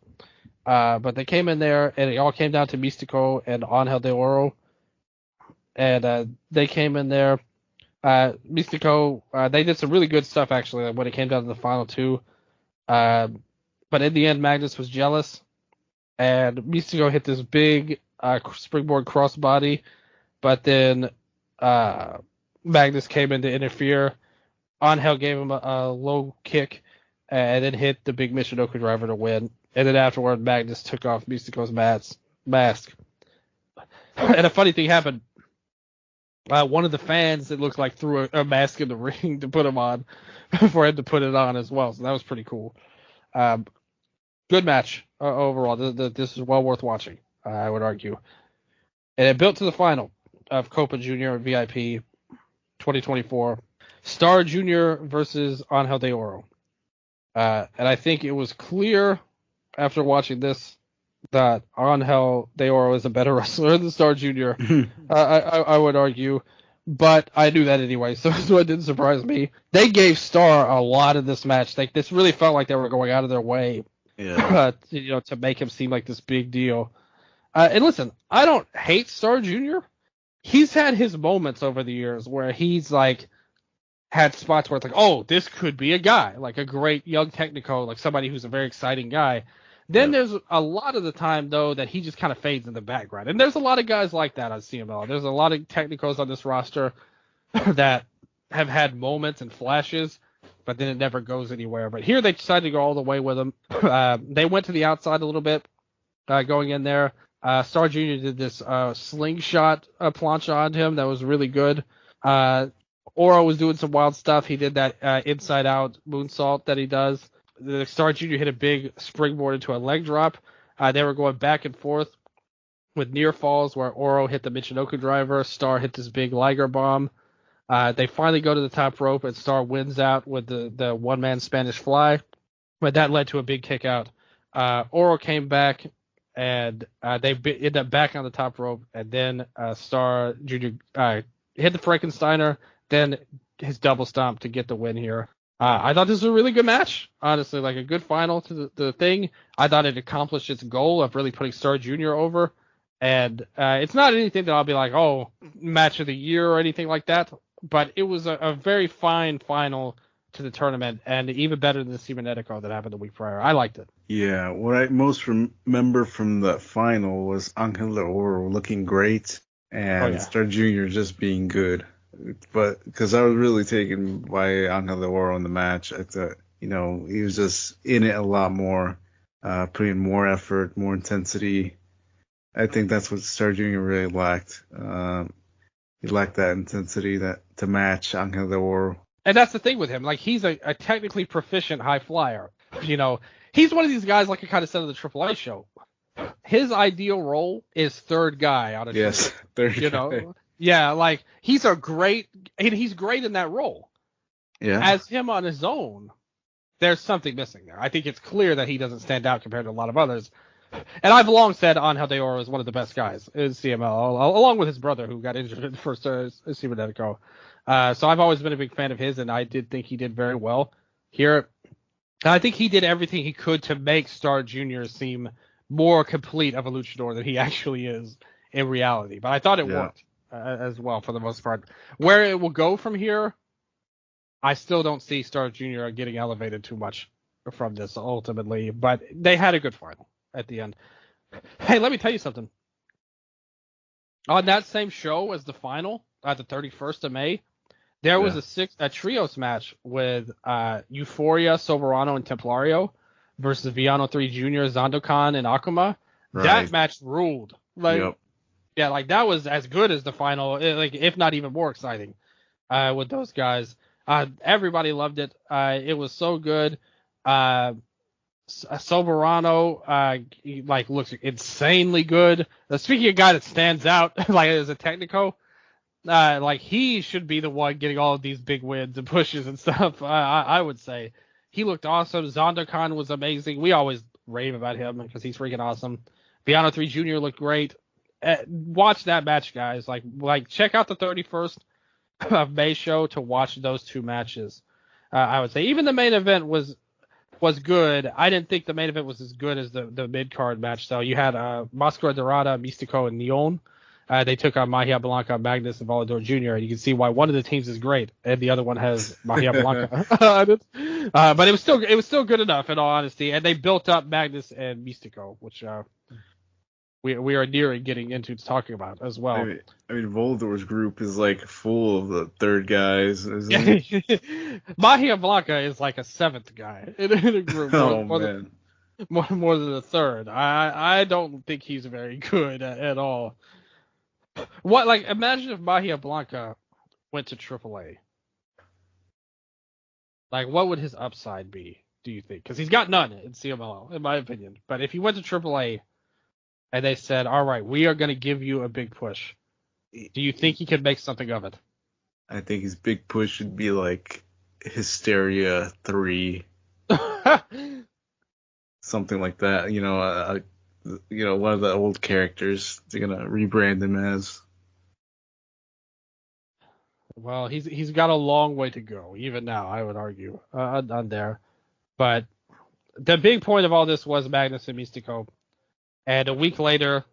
But they came in there, and it all came down to Mistico and Angel de Oro. And they came in there. Mistico, they did some really good stuff, actually, when it came down to the final two. But in the end, Magnus was jealous. And Mistico hit this big springboard crossbody. But then Magnus came in to interfere. Angel gave him a low kick and then hit the big Michinoku driver to win. And then afterward, Magnus took off Mistico's mask. And a funny thing happened. One of the fans, it looked like, threw a mask in the ring to put him on for him to put it on as well. So that was pretty cool. Good match overall. This is well worth watching, I would argue. And it built to the final of Copa Jr. VIP 2024. Star Jr. versus Angel de Oro. And I think it was clear after watching this that Angel de Oro is a better wrestler than Star Jr. I would argue. But I knew that anyway, so it didn't surprise me. They gave Star a lot of this match. This really felt like they were going out of their way to make him seem like this big deal. And listen, I don't hate Star Jr. He's had his moments over the years where he's like had spots where it's like, oh, this could be a guy, like a great young technico, like somebody who's a very exciting guy. Then there's a lot of the time, though, that he just kind of fades in the background. And there's a lot of guys like that on CML. There's a lot of technicos on this roster that have had moments and flashes, but then it never goes anywhere. But here they decided to go all the way with him. They went to the outside a little bit going in there. Star Jr. did this slingshot plancha on him that was really good. Oro was doing some wild stuff. He did that inside-out moonsault that he does. The Star Jr. hit a big springboard into a leg drop. They were going back and forth with near falls where Oro hit the Michinoku driver. Star hit this big Liger bomb. They finally go to the top rope, and Star wins out with the one-man Spanish fly. But that led to a big kick out. Oro came back, and they ended up back on the top rope. And then Star Jr. Hit the Frankensteiner, then his double stomp to get the win here. I thought this was a really good match, honestly, like a good final to the thing. I thought it accomplished its goal of really putting Star Jr. over. And it's not anything that I'll be like, oh, match of the year or anything like that. But it was a very fine final to the tournament, and even better than the Cibernetico that happened the week prior. I liked it. Yeah, what I most remember from the final was Angel de Oro looking great and Star Jr. just being good. But because I was really taken by Angel de Oro in the match, I thought, he was just in it a lot more, putting more effort, more intensity. I think that's what Star Jr. really lacked. He lacked that intensity to match Angel de Oro. And that's the thing with him. Like, he's a technically proficient high flyer. He's one of these guys, like I kind of said on the AAA show, his ideal role is third guy on a Yes, show. third You guy. know, yeah, like he's great in that role. Yeah. As him on his own, there's something missing there. I think it's clear that he doesn't stand out compared to a lot of others. And I've long said Angel de Oro is one of the best guys in CMLL, along with his brother who got injured in the first CMLL. So I've always been a big fan of his, and I did think he did very well here. I think he did everything he could to make Star Jr. seem more complete of a luchador than he actually is in reality. But I thought it worked as well for the most part. Where it will go from here, I still don't see Star Jr. getting elevated too much from this ultimately, but they had a good final at the end. Hey, let me tell you something. On that same show as the final, the 31st of May, there was a trios match with Euphoria, Soberano, and Templario versus Villano 3 Jr., Zandokan, and Akuma. Right. That match ruled. Yeah, like that was as good as the final, if not even more exciting with those guys. Everybody loved it. It was so good. Soberano, looks insanely good. Speaking of a guy that stands out, like as a technico, he should be the one getting all of these big wins and pushes and stuff. I would say he looked awesome. Zonderkan was amazing. We always rave about him because he's freaking awesome. Villano 3 Jr. looked great. Watch that match, guys. Like check out the 31st of May show to watch those two matches. I would say even the main event was good. I didn't think the main event was as good as the mid card match. So you had Mascara Dorada, Mistico, and Neon. They took on Mahia Blanca, Magnus, and Volador Jr. And you can see why one of the teams is great and the other one has Mahia Blanca. But it was still good enough in all honesty. And they built up Magnus and Mistico, which we are nearing getting into talking about as well. I mean, Volador's group is full of the third guys, isn't it? Mahia Blanca is like a seventh guy in a group. More than a third. I don't think he's very good at all. Imagine if Mahia Blanca went to AAA. What would his upside be, do you think? Because he's got none in CMLL, in my opinion. But if he went to AAA and they said, all right, we are going to give you a big push, do you think he could make something of it? I think his big push would be Hysteria 3. Something like that. One of the old characters they're going to rebrand him as. Well, he's got a long way to go, even now, I would argue, on there. But the big point of all this was Magnus and Mistico. And a week later,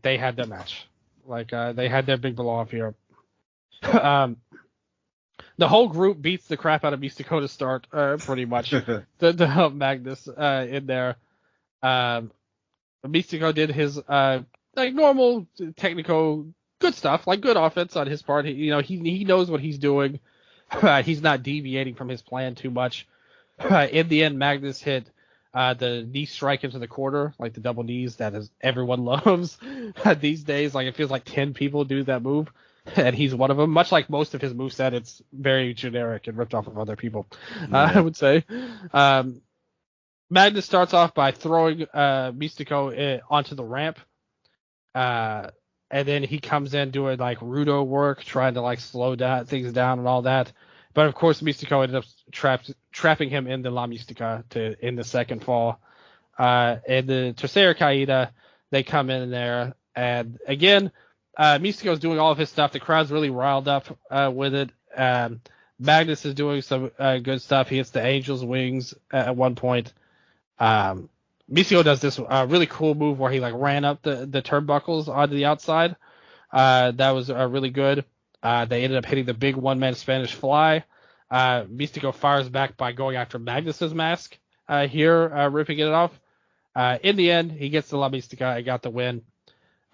they had their match. They had their big blow off here. The whole group beats the crap out of Mistico to start, pretty much, to help Magnus in there. Mistico did his normal technical good stuff, good offense on his part. He knows what he's doing. He's not deviating from his plan too much. In the end, Magnus hit the knee strike into the quarter, the double knees that everyone loves these days. It feels like 10 people do that move, and he's one of them. Much like most of his moveset, it's very generic and ripped off of other people, I would say. Magnus starts off by throwing Mistico onto the ramp, and then he comes in doing Rudo work, trying to slow down things down and all that. But of course, Mistico ended up trapping him in the La Mistica in the second fall. And the Tercera Caída, they come in there, and again, Mistico's doing all of his stuff. The crowd's really riled up with it. Magnus is doing some good stuff. He hits the Angel's Wings at one point. Mistico does this really cool move where he ran up the turnbuckles onto the outside. That was really good. They ended up hitting the big one-man Spanish fly. Mistico fires back by going after Magnus's mask here, ripping it off. In the end, he gets the La Mistica and got the win.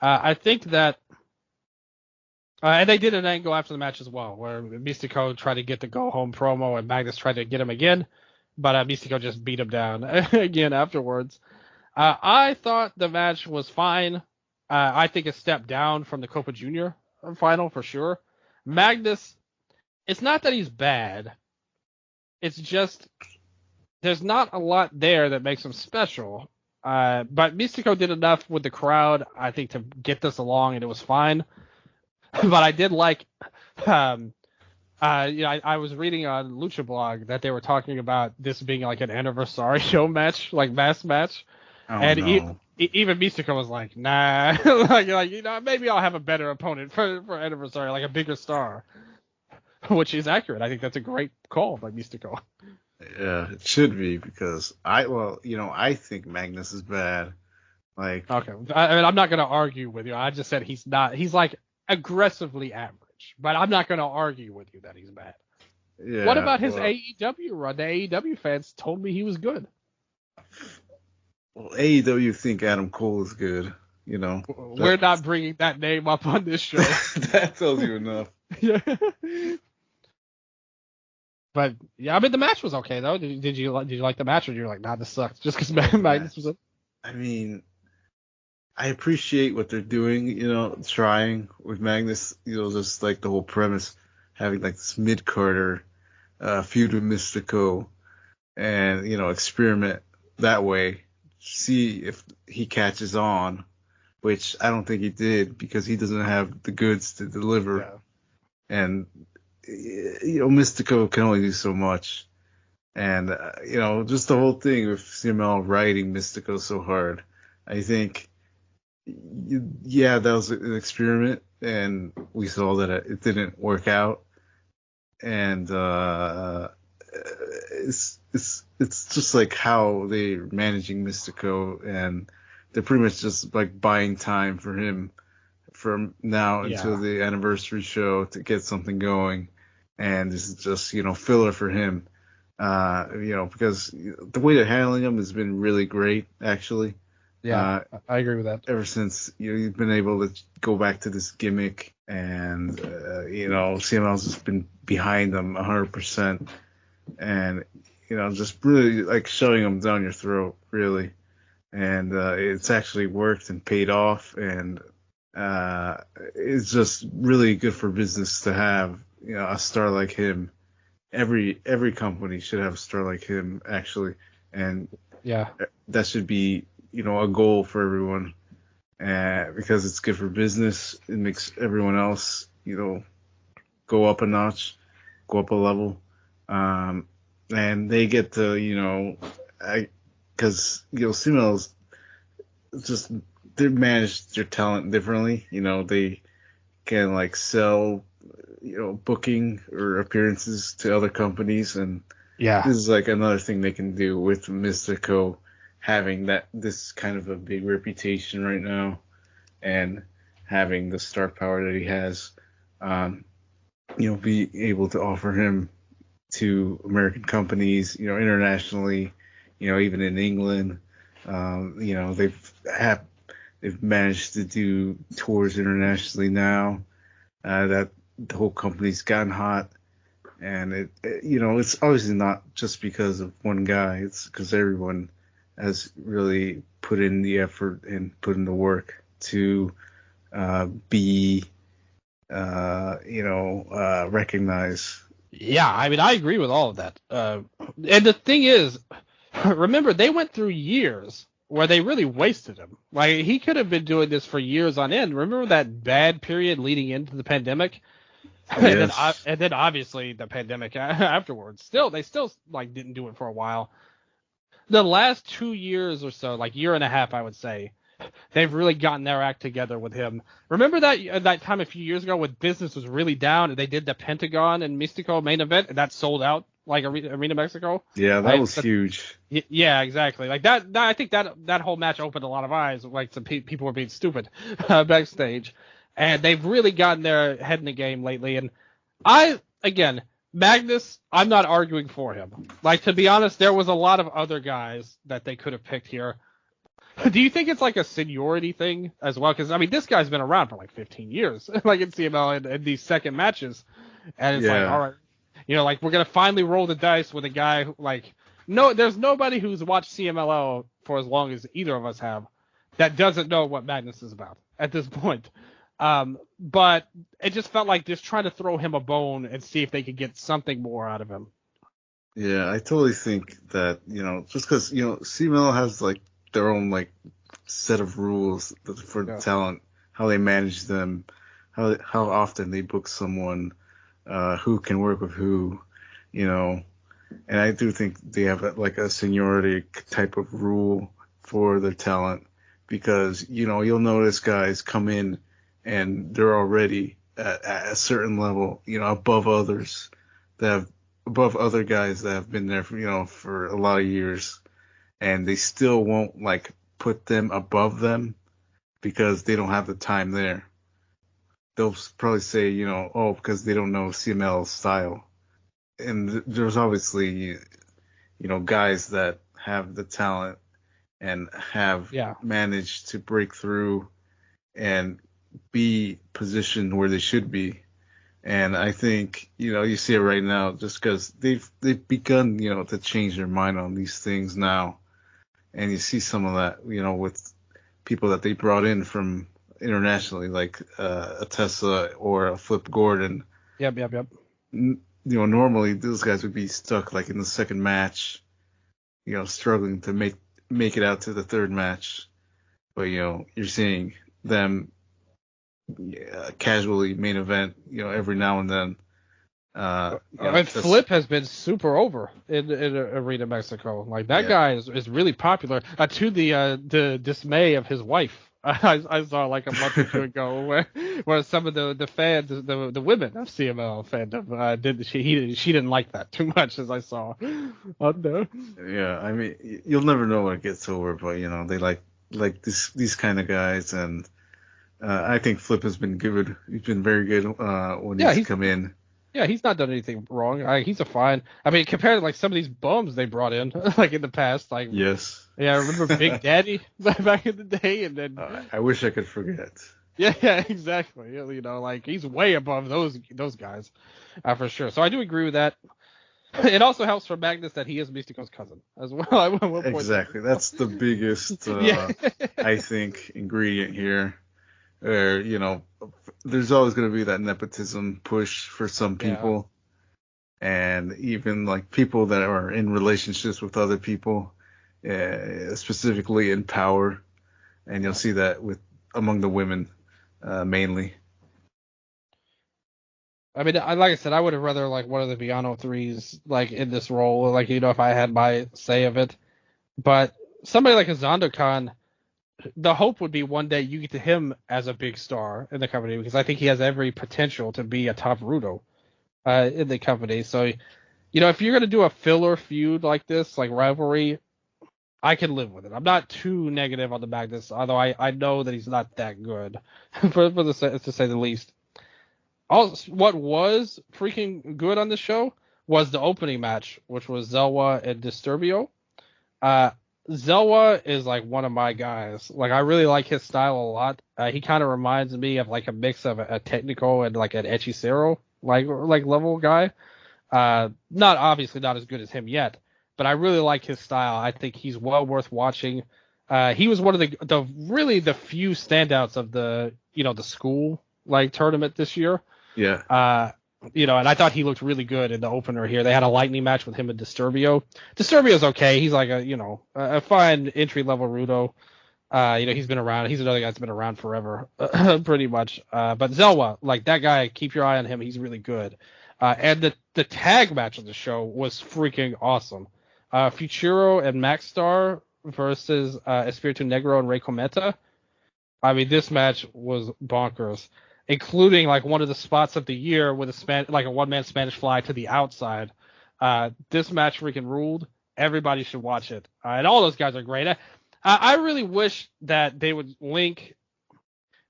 I think that and they did an angle after the match as well, where Mistico tried to get the go-home promo and Magnus tried to get him again, but Mistico just beat him down again afterwards. I thought the match was fine. I think a step down from the Copa Jr. final for sure. Magnus, it's not that he's bad. It's just there's not a lot there that makes him special. But Mistico did enough with the crowd, I think, to get this along, and it was fine. But I did like, I was reading on Lucha Blog that they were talking about this being like an anniversary show match, like mass match. Oh, And no. even Mistico was like, nah, maybe I'll have a better opponent for anniversary, like a bigger star, which is accurate. I think that's a great call by Mistico. Yeah, it should be because I think Magnus is bad. Like, Okay, I mean, I'm not gonna argue with you. I just said he's not. He's like aggressively average, but I'm not gonna argue with you that he's bad. yeah. What about his AEW run? The AEW fans told me he was good. Well, AEW think Adam Cole is good. We're not bringing that name up on this show. That tells you enough. Yeah. But yeah, I mean the match was okay though. Did you like the match, or you're like, nah, this sucks just because Magnus was up? I mean, I appreciate what they're doing. Trying with Magnus. Just like the whole premise, having like this mid-carder feud with Mistico, and experiment that way, see if he catches on. Which I don't think he did because he doesn't have the goods to deliver, and Mistico can only do so much. And, just the whole thing with CML writing Mistico so hard, I think, that was an experiment, and we saw that it didn't work out. And it's just like how they're managing Mistico, and they're pretty much just like buying time for him from now until the anniversary show to get something going. And this is just, filler for him. Because the way they're handling him has been really great, actually. Yeah, I agree with that. Ever since you've been able to go back to this gimmick, and CML's just been behind them 100%, and just really like shoving them down your throat, really. And it's actually worked and paid off, and it's just really good for business to have a star like him. Every company should have a star like him, actually, and that should be a goal for everyone, because it's good for business. It makes everyone else go up a notch, go up a level, and they get to because CML's just, they manage their talent differently. They can like sell booking or appearances to other companies, and this is like another thing they can do with Mistico having this kind of a big reputation right now, and having the star power that he has, be able to offer him to American companies, internationally, even in England, they've managed to do tours internationally now, that the whole company's gotten hot, and it's obviously not just because of one guy. It's because everyone has really put in the effort and put in the work to be recognized. Yeah, I mean, I agree with all of that. And the thing is, remember, they went through years where they really wasted him. Like, he could have been doing this for years on end. Remember that bad period leading into the pandemic? Yes. And then obviously the pandemic afterwards. They still like didn't do it for a while. The last 2 years or so, like year and a half, I would say, they've really gotten their act together with him. Remember that time a few years ago when business was really down and they did the Pentagon and Mistico main event and that sold out like Arena Mexico? Yeah, that was huge. Yeah, exactly. Like that I think that whole match opened a lot of eyes. Like some people were being stupid backstage, and they've really gotten their head in the game lately. And Magnus, I'm not arguing for him. Like, to be honest, there was a lot of other guys that they could have picked here. Do you think it's like a seniority thing as well? Because, I mean, this guy's been around for like 15 years, like in CML and these second matches. And it's like, all right, like we're going to finally roll the dice with a guy who, like, there's nobody who's watched CMLL for as long as either of us have that doesn't know what Magnus is about at this point. But it just felt like just trying to throw him a bone and see if they could get something more out of him. Yeah, I totally think that, just because, CMLL has like their own like set of rules for talent, how they manage them, how often they book someone, who can work with who, you know. And I do think they have a seniority type of rule for their talent, because, you know, you'll notice guys come in and they're already at a certain level, you know, above other guys that have been there for, you know, for a lot of years, and they still won't like put them above them because they don't have the time there. They'll probably say, you know, oh, because they don't know CML style. And there's obviously, you know, guys that have the talent and have managed to break through and be positioned where they should be. And I think, you know, you see it right now just because they've begun, you know, to change their mind on these things now. And you see some of that, you know, with people that they brought in from internationally, like a Tessa or a Flip Gordon. Yep. You know, normally those guys would be stuck like in the second match, you know, struggling to make it out to the third match. But, you know, you're seeing them casually main event, you know, every now and then. Flip has been super over in Arena Mexico. Like that guy is really popular, to the dismay of his wife. I saw like a month or two ago where some of the fans, the women of CML fandom, she didn't like that too much, as I saw. Oh no. Yeah, I mean, you'll never know when it gets over, but you know they like these kind of guys, and I think Flip has been good. He's been very good when he's come in. Yeah, he's not done anything wrong. He's a fine. I mean, compared to like some of these bums they brought in, like in the past, like yes, yeah, I remember Big Daddy back in the day, and then I wish I could forget. Yeah, exactly. You know, like he's way above those guys, for sure. So I do agree with that. It also helps for Magnus that he is Mistico's cousin as well. Exactly, that's the biggest, I think, ingredient here. Where, you know, there's always going to be that nepotism push for some people, and even like people that are in relationships with other people, specifically in power, and you'll see that among the women mainly. I mean, like I said, I would have rather like one of the Viano threes like in this role, like, you know, if I had my say of it. But somebody like a Zandokan, the hope would be one day you get to him as a big star in the company, because I think he has every potential to be a top Rudo in the company. So, you know, if you're going to do a filler feud like this, like rivalry, I can live with it. I'm not too negative on the Magnus, although I know that he's not that good, to say the least. Also, what was freaking good on the show was the opening match, which was Zelwa and Disturbio. Zelwa is like one of my guys. Like, I really like his style a lot. He kind of reminds me of like a mix of a technical and like an Hechicero like level guy. Not obviously not as good as him yet, but I really like his style. I think he's well worth watching. He was one of the few standouts of the school like tournament this year. Yeah. You know, and I thought he looked really good in the opener here. They had a lightning match with him and Disturbio. Disturbio's okay. He's like a fine entry level Rudo. You know, he's been around. He's another guy that's been around forever, pretty much. But Zelwa, like that guy, keep your eye on him. He's really good. And the tag match of the show was freaking awesome. Hechicero and Maxstar versus Espiritu Negro and Rey Cometa. I mean, this match was bonkers, including like one of the spots of the year with a one-man Spanish fly to the outside. This match freaking ruled. Everybody should watch it. And all those guys are great. I really wish that they would link,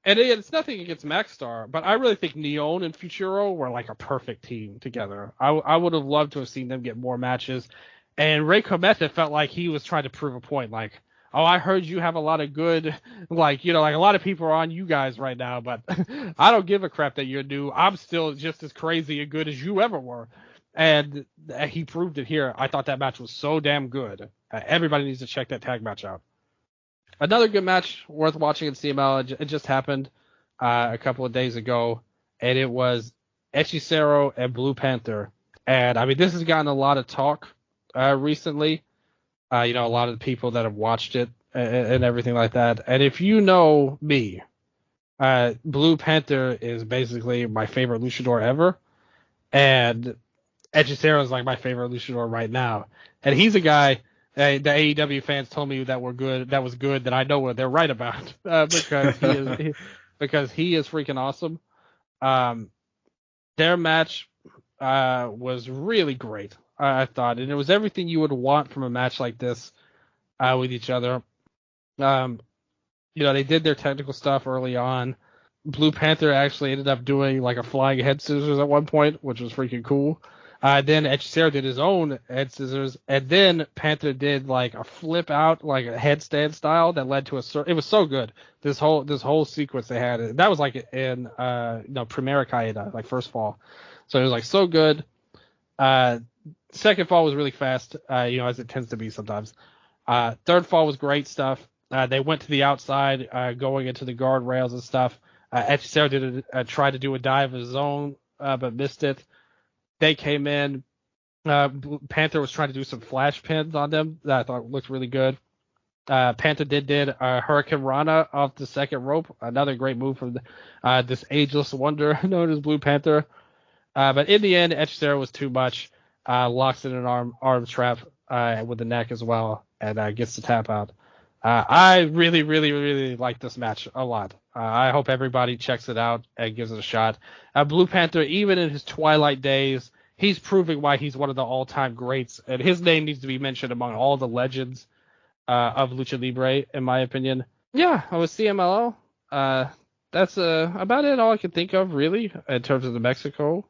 and it's nothing against Maxstar, but I really think Neon and Hechicero were like a perfect team together. I would have loved to have seen them get more matches. And Rey Cometa felt like he was trying to prove a point, like, oh, I heard you have a lot of good, like, you know, like a lot of people are on you guys right now, but I don't give a crap that you're new. I'm still just as crazy and good as you ever were. And he proved it here. I thought that match was so damn good. Everybody needs to check that tag match out. Another good match worth watching in CML. It just happened a couple of days ago, and it was Hechicero and Blue Panther. And, I mean, this has gotten a lot of talk recently. You know, a lot of the people that have watched it and everything like that. And if you know me, Blue Panther is basically my favorite luchador ever, and Hechicero is like my favorite luchador right now. And he's a guy the AEW fans told me that was good, that I know what they're right about, because he is freaking awesome. Their match was really great, I thought, and it was everything you would want from a match like this with each other. They did their technical stuff early on. Blue Panther actually ended up doing like a flying head scissors at one point, which was freaking cool. Then Hechicero did his own head scissors, and then Panther did like a flip out, like a headstand style that led to it was so good. This whole sequence they had, that was like in Primera Caída, like first fall. So it was like so good. Second fall was really fast, as it tends to be sometimes. Third fall was great stuff. They went to the outside, going into the guardrails and stuff. Hechicero tried to do a dive of his own, but missed it. They came in. Panther was trying to do some flash pins on them that I thought looked really good. Panther did a Hurricane Rana off the second rope, another great move from this ageless wonder known as Blue Panther. But in the end, Hechicero was too much. Locks in an arm trap with the neck as well, and gets the tap out. I really, really, really like this match a lot. I hope everybody checks it out and gives it a shot. Blue Panther, even in his twilight days, he's proving why he's one of the all-time greats, and his name needs to be mentioned among all the legends of Lucha Libre, in my opinion. Yeah, I was CMLL. That's about it, all I can think of, really, in terms of the Mexico.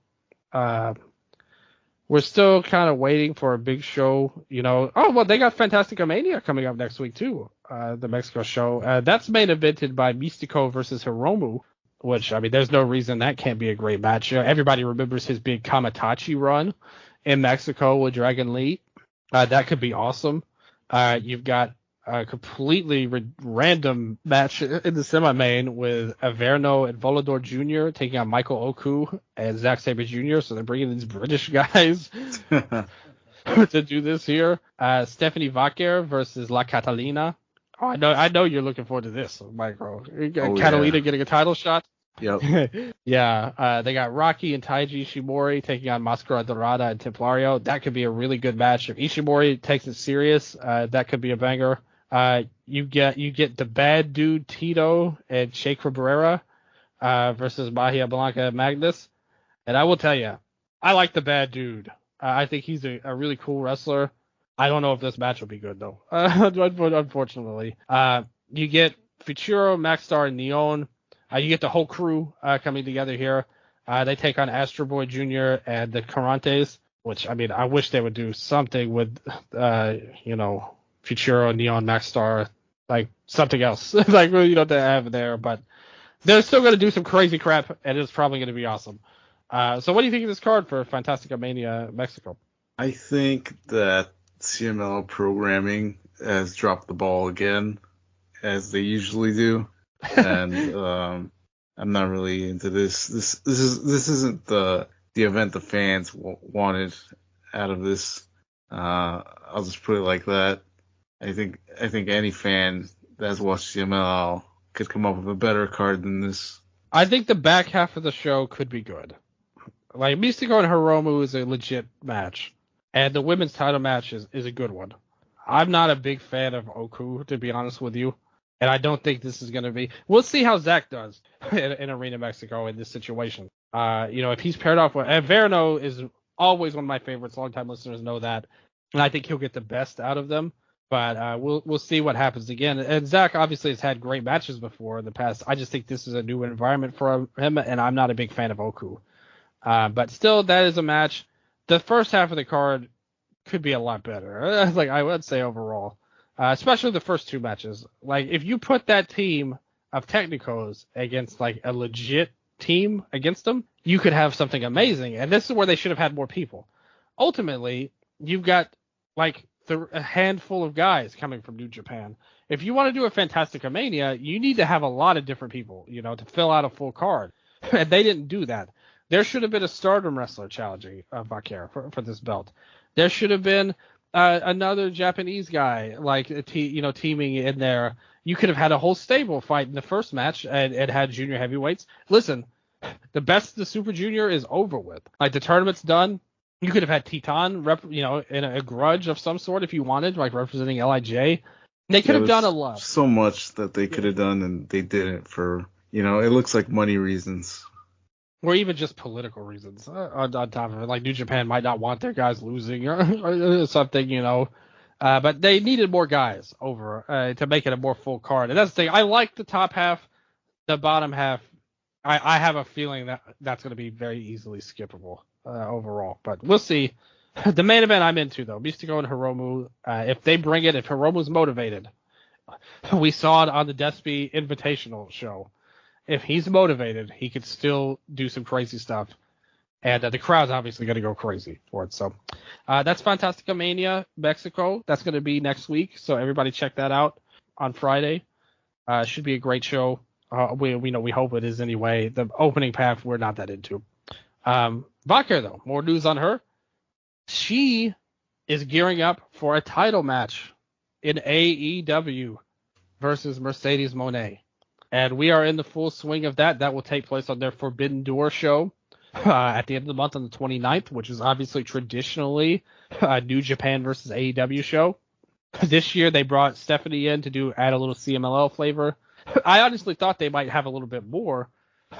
We're still kind of waiting for a big show, Oh, well, they got FantasticaMania coming up next week, too, the Mexico show. That's main evented by Mistico versus Hiromu, which, there's no reason that can't be a great match. Everybody remembers his big Kamatachi run in Mexico with Dragon Lee. That could be awesome. You've got a completely random match in the semi-main with Averno and Volador Jr. taking on Michael Oku and Zack Sabre Jr. So they're bringing these British guys to do this here. Stephanie Vaquer versus La Catalina. Oh, I know you're looking forward to this, Michael. Catalina getting a title shot. Yep. Yeah. They got Rocky and Taiji Ishimori taking on Mascara Dorada and Templario. That could be a really good match. If Ishimori takes it serious, that could be a banger. You get the bad dude Tito and Che Cabrera versus Bahia Blanca and Magnus. And I will tell you, I like the bad dude. I think he's a really cool wrestler. I don't know if this match will be good, though, unfortunately. You get Futuro, Maxstar, and Neon. You get the whole crew coming together here. They take on Astro Boy Jr. and the Carantes, which, I wish they would do something with, Futuro, Neon, Maxstar, like something else, like they have there. But they're still going to do some crazy crap, and it's probably going to be awesome. So what do you think of this card for FantasticaMania Mexico? I think that CML programming has dropped the ball again, as they usually do, and I'm not really into this. This isn't the event the fans wanted out of this. I'll just put it like that. I think any fan that's watched CMLL could come up with a better card than this. I think the back half of the show could be good. Like, Mistico and Hiromu is a legit match, and the women's title match is a good one. I'm not a big fan of Oku, to be honest with you, and I don't think this is going to be. We'll see how Zach does in Arena Mexico in this situation. If he's paired off with Averno is always one of my favorites. Longtime listeners know that, and I think he'll get the best out of them. But we'll see what happens again. And Zach obviously has had great matches before in the past. I just think this is a new environment for him, and I'm not a big fan of Oku. But still, that is a match. The first half of the card could be a lot better. Like, I would say overall, especially the first two matches. Like, if you put that team of Technicos against like a legit team against them, you could have something amazing. And this is where they should have had more people. Ultimately, you've got like a handful of guys coming from New Japan. If you want to do a FantasticaMania, you need to have a lot of different people, to fill out a full card. And they didn't do that. There should have been a Stardom wrestler challenging Vaquer for this belt. There should have been another Japanese guy, like teaming in there. You could have had a whole stable fight in the first match and had junior heavyweights. Listen, the best of the Super Junior is over with. Like, the tournament's done. You could have had Titan, in a grudge of some sort if you wanted, like representing LIJ. They could have done a lot. So much that they could have done, and they didn't for, it looks like money reasons. Or even just political reasons on top of it. Like, New Japan might not want their guys losing or something, but they needed more guys over to make it a more full card. And that's the thing. I like the top half. The bottom half, I have a feeling that's going to be very easily skippable overall. But we'll see. The main event I'm into, though, Mistico and Hiromu, if they bring it, if Hiromu's motivated, we saw it on the Despy Invitational show. If he's motivated, he could still do some crazy stuff. And the crowd's obviously going to go crazy for it. So that's FantasticaMania Mexico. That's going to be next week. So everybody check that out on Friday. Should be a great show. We hope it is anyway. The opening path, we're not that into. Valkyrie, though, more news on her. She is gearing up for a title match in AEW versus Mercedes Moné. And we are in the full swing of that. That will take place on their Forbidden Door show at the end of the month on the 29th, which is obviously traditionally a New Japan versus AEW show. This year they brought Stephanie in to add a little CMLL flavor. I honestly thought they might have a little bit more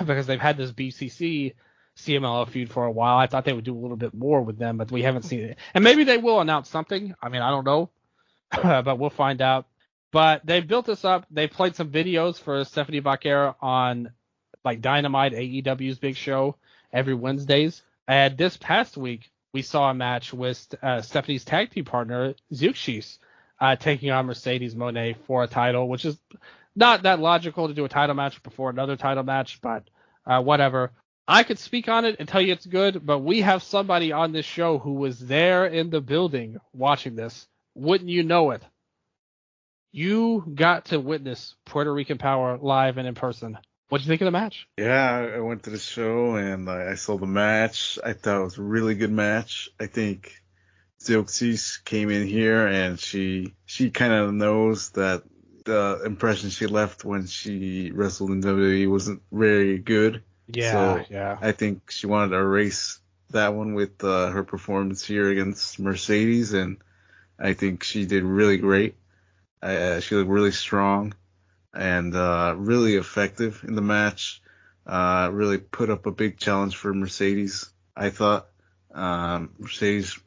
because they've had this BCC CMLL feud for a while. I thought they would do a little bit more with them, but we haven't seen it. And maybe they will announce something. I mean, I don't know, but we'll find out. But they've built this up. They played some videos for Stephanie Vaquera on like Dynamite, AEW's big show, every Wednesdays. And this past week, we saw a match with Stephanie's tag team partner, Zeuxis, taking on Mercedes Moné for a title, which is not that logical to do a title match before another title match, but whatever. I could speak on it and tell you it's good, but we have somebody on this show who was there in the building watching this. Wouldn't you know it? You got to witness Puerto Rican Power live and in person. What did you think of the match? Yeah, I went to the show and I saw the match. I thought it was a really good match. I think Zeuxis came in here and she kind of knows that the impression she left when she wrestled in WWE wasn't very good. Yeah. I think she wanted to erase that one with her performance here against Mercedes, and I think she did really great. She looked really strong and really effective in the match. Really put up a big challenge for Mercedes. I thought Mercedes,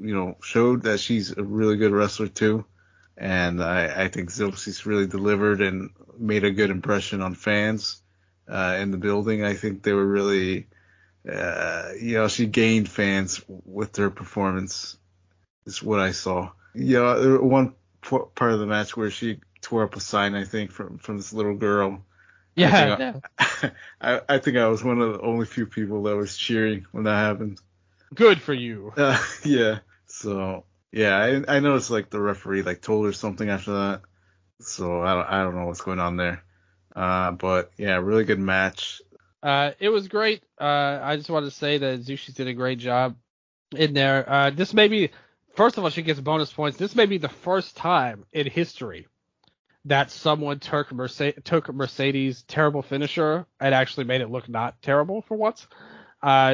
showed that she's a really good wrestler too, and I think Zeuxis really delivered and made a good impression on fans in the building. I think they were really, she gained fans with her performance. Is what I saw. One part of the match where she tore up a sign, I think, from this little girl. Yeah. I think I was one of the only few people that was cheering when that happened. Good for you. Yeah. So yeah, I noticed like the referee like told her something after that. So I don't know what's going on there. But yeah, really good match. It was great. I just wanted to say that Zeuxis did a great job in there. This may be, first of all, she gets bonus points. This may be the first time in history that someone took Mercedes' terrible finisher and actually made it look not terrible for once.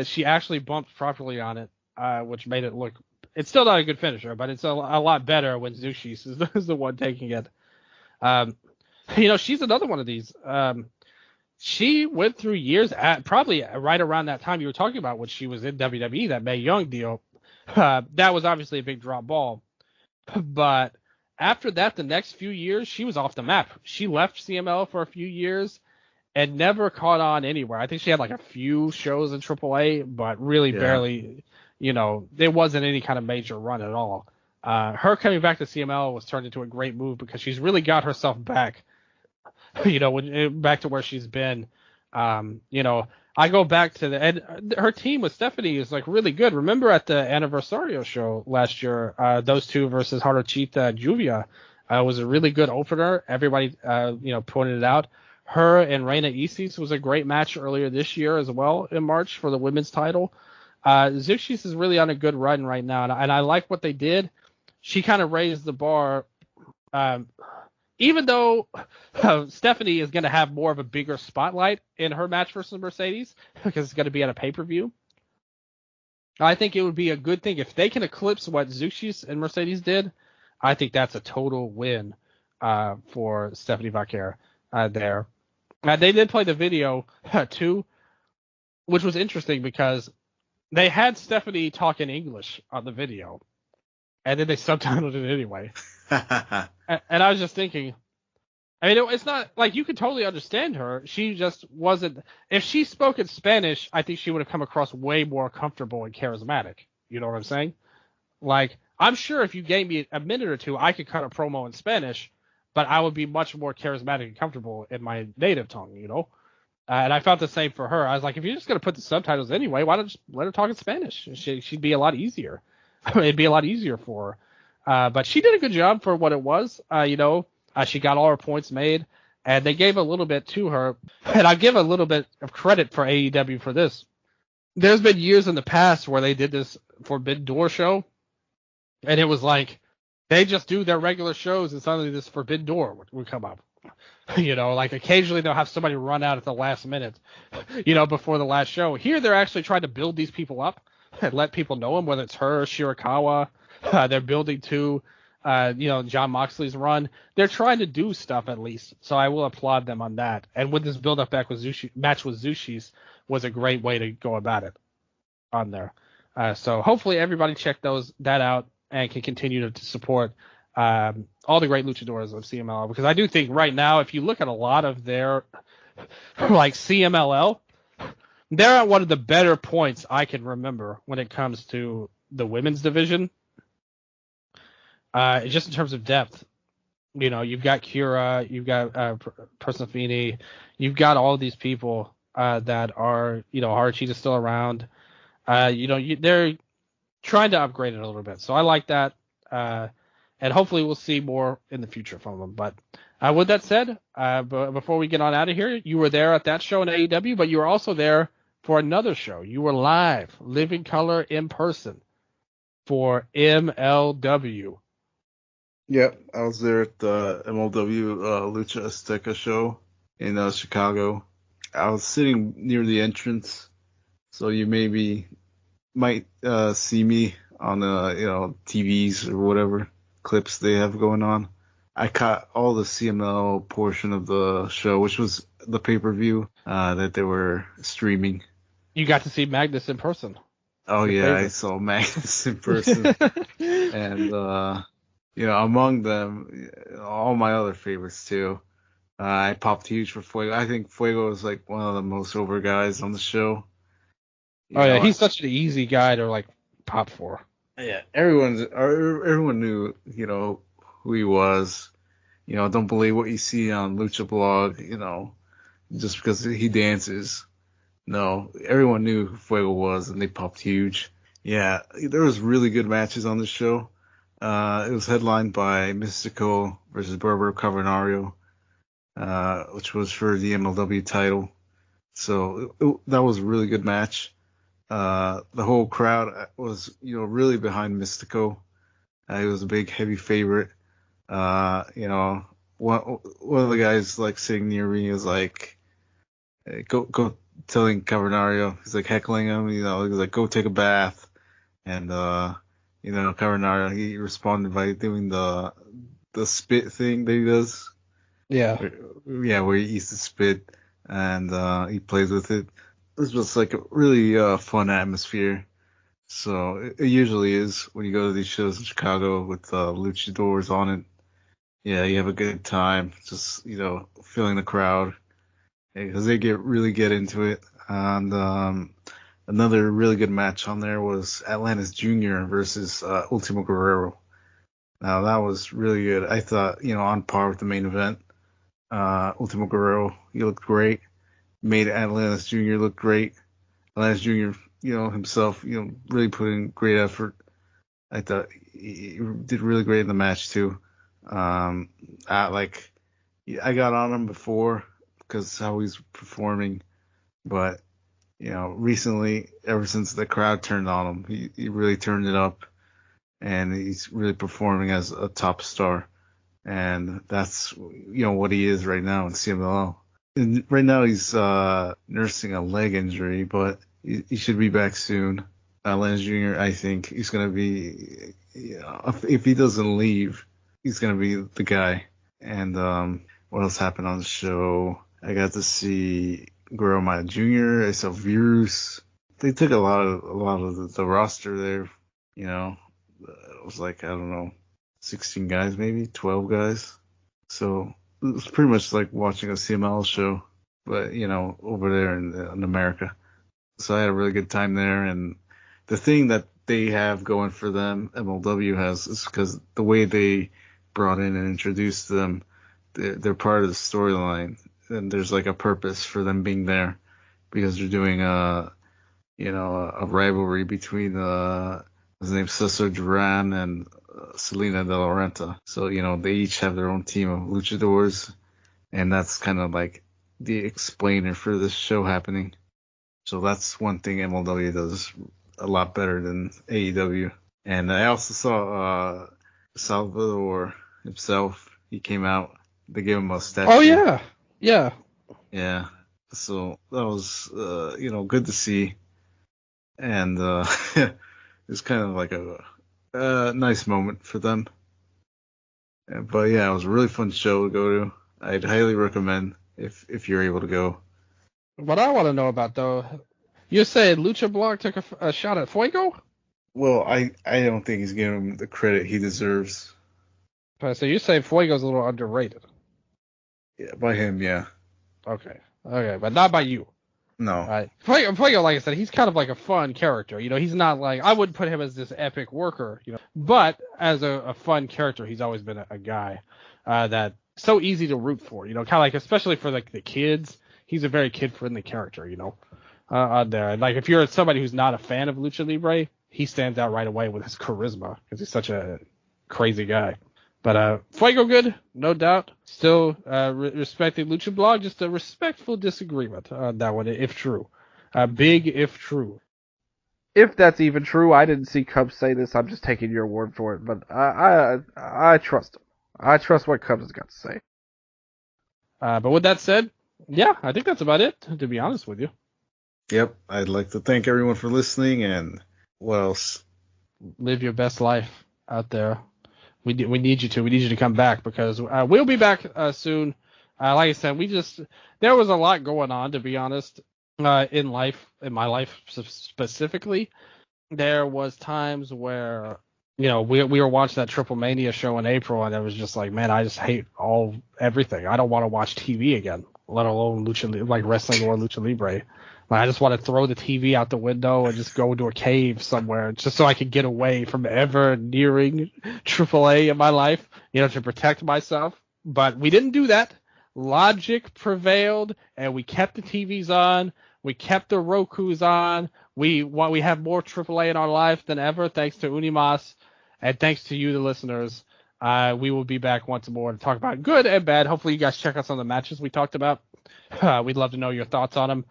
She actually bumped properly on it, which made it look, it's still not a good finisher, but it's a lot better when Zeuxis is the one taking it. She's another one of these. She went through years at probably right around that time you were talking about when she was in WWE, that Mae Young deal. That was obviously a big drop ball. But after that, the next few years, she was off the map. She left CML for a few years and never caught on anywhere. I think she had like a few shows in AAA, but really barely, there wasn't any kind of major run at all. Her coming back to CML was turned into a great move because she's really got herself back, back to where she's been. I go back to and her team with Stephanie is like really good. Remember at the Anniversario show last year, those two versus Haruchita Juvia was a really good opener. Everybody, pointed it out. Her and Reina Isis was a great match earlier this year as well in March for the women's title. Zeuxis is really on a good run right now, and I like what they did. she kind of raised the bar. Even though Stephanie is going to have more of a bigger spotlight in her match versus Mercedes because it's going to be at a pay-per-view, I think it would be a good thing if they can eclipse what Zushis and Mercedes did. I think that's a total win for Stephanie Vaquer there. They did play the video too, which was interesting because they had Stephanie talk in English on the video, and then they subtitled it anyway. And I was just thinking, I mean, it's not like you could totally understand her. She just wasn't. If she spoke in Spanish, I think she would have come across way more comfortable and charismatic. You know what I'm saying? Like, I'm sure if you gave me a minute or two, I could cut a promo in Spanish, but I would be much more charismatic and comfortable in my native tongue, you know? And I felt the same for her. I was like, if you're just going to put the subtitles anyway, why don't you just let her talk in Spanish? She'd be a lot easier. It'd be a lot easier for her. But she did a good job for what it was. She got all her points made, and they gave a little bit to her. And I give a little bit of credit for AEW for this. There's been years in the past where they did this Forbidden Door show, and it was like they just do their regular shows, and suddenly this Forbidden Door would come up. Like occasionally they'll have somebody run out at the last minute, before the last show. Here they're actually trying to build these people up and let people know them, whether it's her or Shirakawa. They're building to, John Moxley's run. They're trying to do stuff at least, so I will applaud them on that. And with this build-up match with Zushis was a great way to go about it on there. So hopefully everybody check that out and can continue to support all the great luchadors of CMLL, because I do think right now, if you look at a lot of their like CMLL, they're at one of the better points I can remember when it comes to the women's division. Just in terms of depth, you've got Kira, you've got Persefini, you've got all these people that are, Haruchita's still around. They're trying to upgrade it a little bit, so I like that. And hopefully we'll see more in the future from them. But with that said, before we get on out of here, you were there at that show in AEW, but you were also there for another show. You were live, living color, in person for MLW. Yep, I was there at the MLW Lucha Azteca show in Chicago. I was sitting near the entrance, so you might see me on TVs or whatever clips they have going on. I caught all the CML portion of the show, which was the pay-per-view that they were streaming. You got to see Magnus in person. Oh yeah, I saw Magnus in person. And among them, all my other favorites too. I popped huge for Fuego. I think Fuego is like one of the most over guys on the show. He's such an easy guy to like pop for. Yeah, everyone knew, who he was. Don't believe what you see on Lucha Blog, just because he dances. No, everyone knew who Fuego was, and they popped huge. Yeah, there was really good matches on this show. It was headlined by Mistico versus Barbaro Cavernario, which was for the MLW title. So that was a really good match. The whole crowd was, really behind Mistico. He was a big, heavy favorite. One of the guys like sitting near me was like, go telling Cavernario, he's like heckling him, he's like, go take a bath. And, Cavernario, he responded by doing the spit thing that he does. Yeah. Where he eats the spit and, he plays with it. This was like a really fun atmosphere. So it usually is when you go to these shows in Chicago with luchadors on it. Yeah, you have a good time, just feeling the crowd, because they really get into it. And another really good match on there was Atlantis Jr. versus Ultimo Guerrero. Now that was really good. I thought on par with the main event. Ultimo Guerrero, he looked great. Made Atlantis Jr. look great. Atlantis Jr., himself, really put in great effort. I thought he did really great in the match too. I got on him before because how he's performing, but recently, ever since the crowd turned on him, he really turned it up, and he's really performing as a top star. And that's, what he is right now in CMLL. And right now he's nursing a leg injury, but he should be back soon. Lance Jr., I think he's going to be, if he doesn't leave, he's going to be the guy. And what else happened on the show? I got to see Guerrero Maya Jr., I saw Virus. They took a lot of the roster there, It was like, I don't know, 16 guys maybe, 12 guys. So it was pretty much like watching a CML show, but, over there in America. So I had a really good time there. And the thing that they have going for them, MLW has, is because the way they brought in and introduced them, they're part of the storyline. And there's like a purpose for them being there, because they're doing a rivalry between his name's Cesar Duran and Selena De La Renta. So, they each have their own team of luchadors, and that's kind of like the explainer for this show happening. So that's one thing MLW does a lot better than AEW. And I also saw Salvador himself. He came out. They gave him a statue. Oh, yeah. Yeah. Yeah. So that was, good to see. And it was kind of like a nice moment for them. But yeah, it was a really fun show to go to. I'd highly recommend if you're able to go. What I want to know about, though, you said Lucha Blog took a shot at Fuego? Well, I don't think he's giving him the credit he deserves. So you say Fuego's a little underrated? Yeah, by him, yeah. Okay, but not by you. No. Right. Fuego, like I said, he's kind of like a fun character. He's not like, I wouldn't put him as this epic worker, but as a fun character, he's always been a guy that's so easy to root for, kind of like, especially for like the kids, he's a very kid-friendly character, on there. And like, if you're somebody who's not a fan of Lucha Libre, he stands out right away with his charisma because he's such a crazy guy. But Fuego good, no doubt. Still respecting Lucha Blog, just a respectful disagreement on that one, if true. Big if true. If that's even true, I didn't see Cubs say this. I'm just taking your word for it. But I trust him. I trust what Cubs has got to say. But with that said, yeah, I think that's about it, to be honest with you. Yep, I'd like to thank everyone for listening, and what else? Live your best life out there. We need you to. We need you to come back, because we'll be back soon. Like I said, there was a lot going on, to be honest, in my life specifically. There was times where, we were watching that TripleMania show in April, and it was just like, man, I just hate everything. I don't want to watch TV again, let alone like wrestling or Lucha Libre. I just want to throw the TV out the window and just go into a cave somewhere, just so I can get away from ever nearing AAA in my life, to protect myself. But we didn't do that. Logic prevailed, and we kept the TVs on. We kept the Rokus on. We have more AAA in our life than ever, thanks to Unimas, and thanks to you, the listeners. We will be back once more to talk about good and bad. Hopefully you guys check out some of the matches we talked about. We'd love to know your thoughts on them.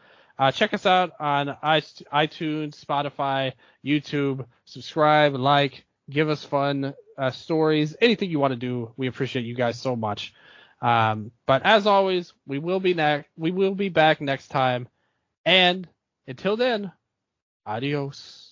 Check us out on iTunes, Spotify, YouTube. Subscribe, like, give us fun stories, anything you want to do. We appreciate you guys so much. But as always, we will be back next time. And until then, adios.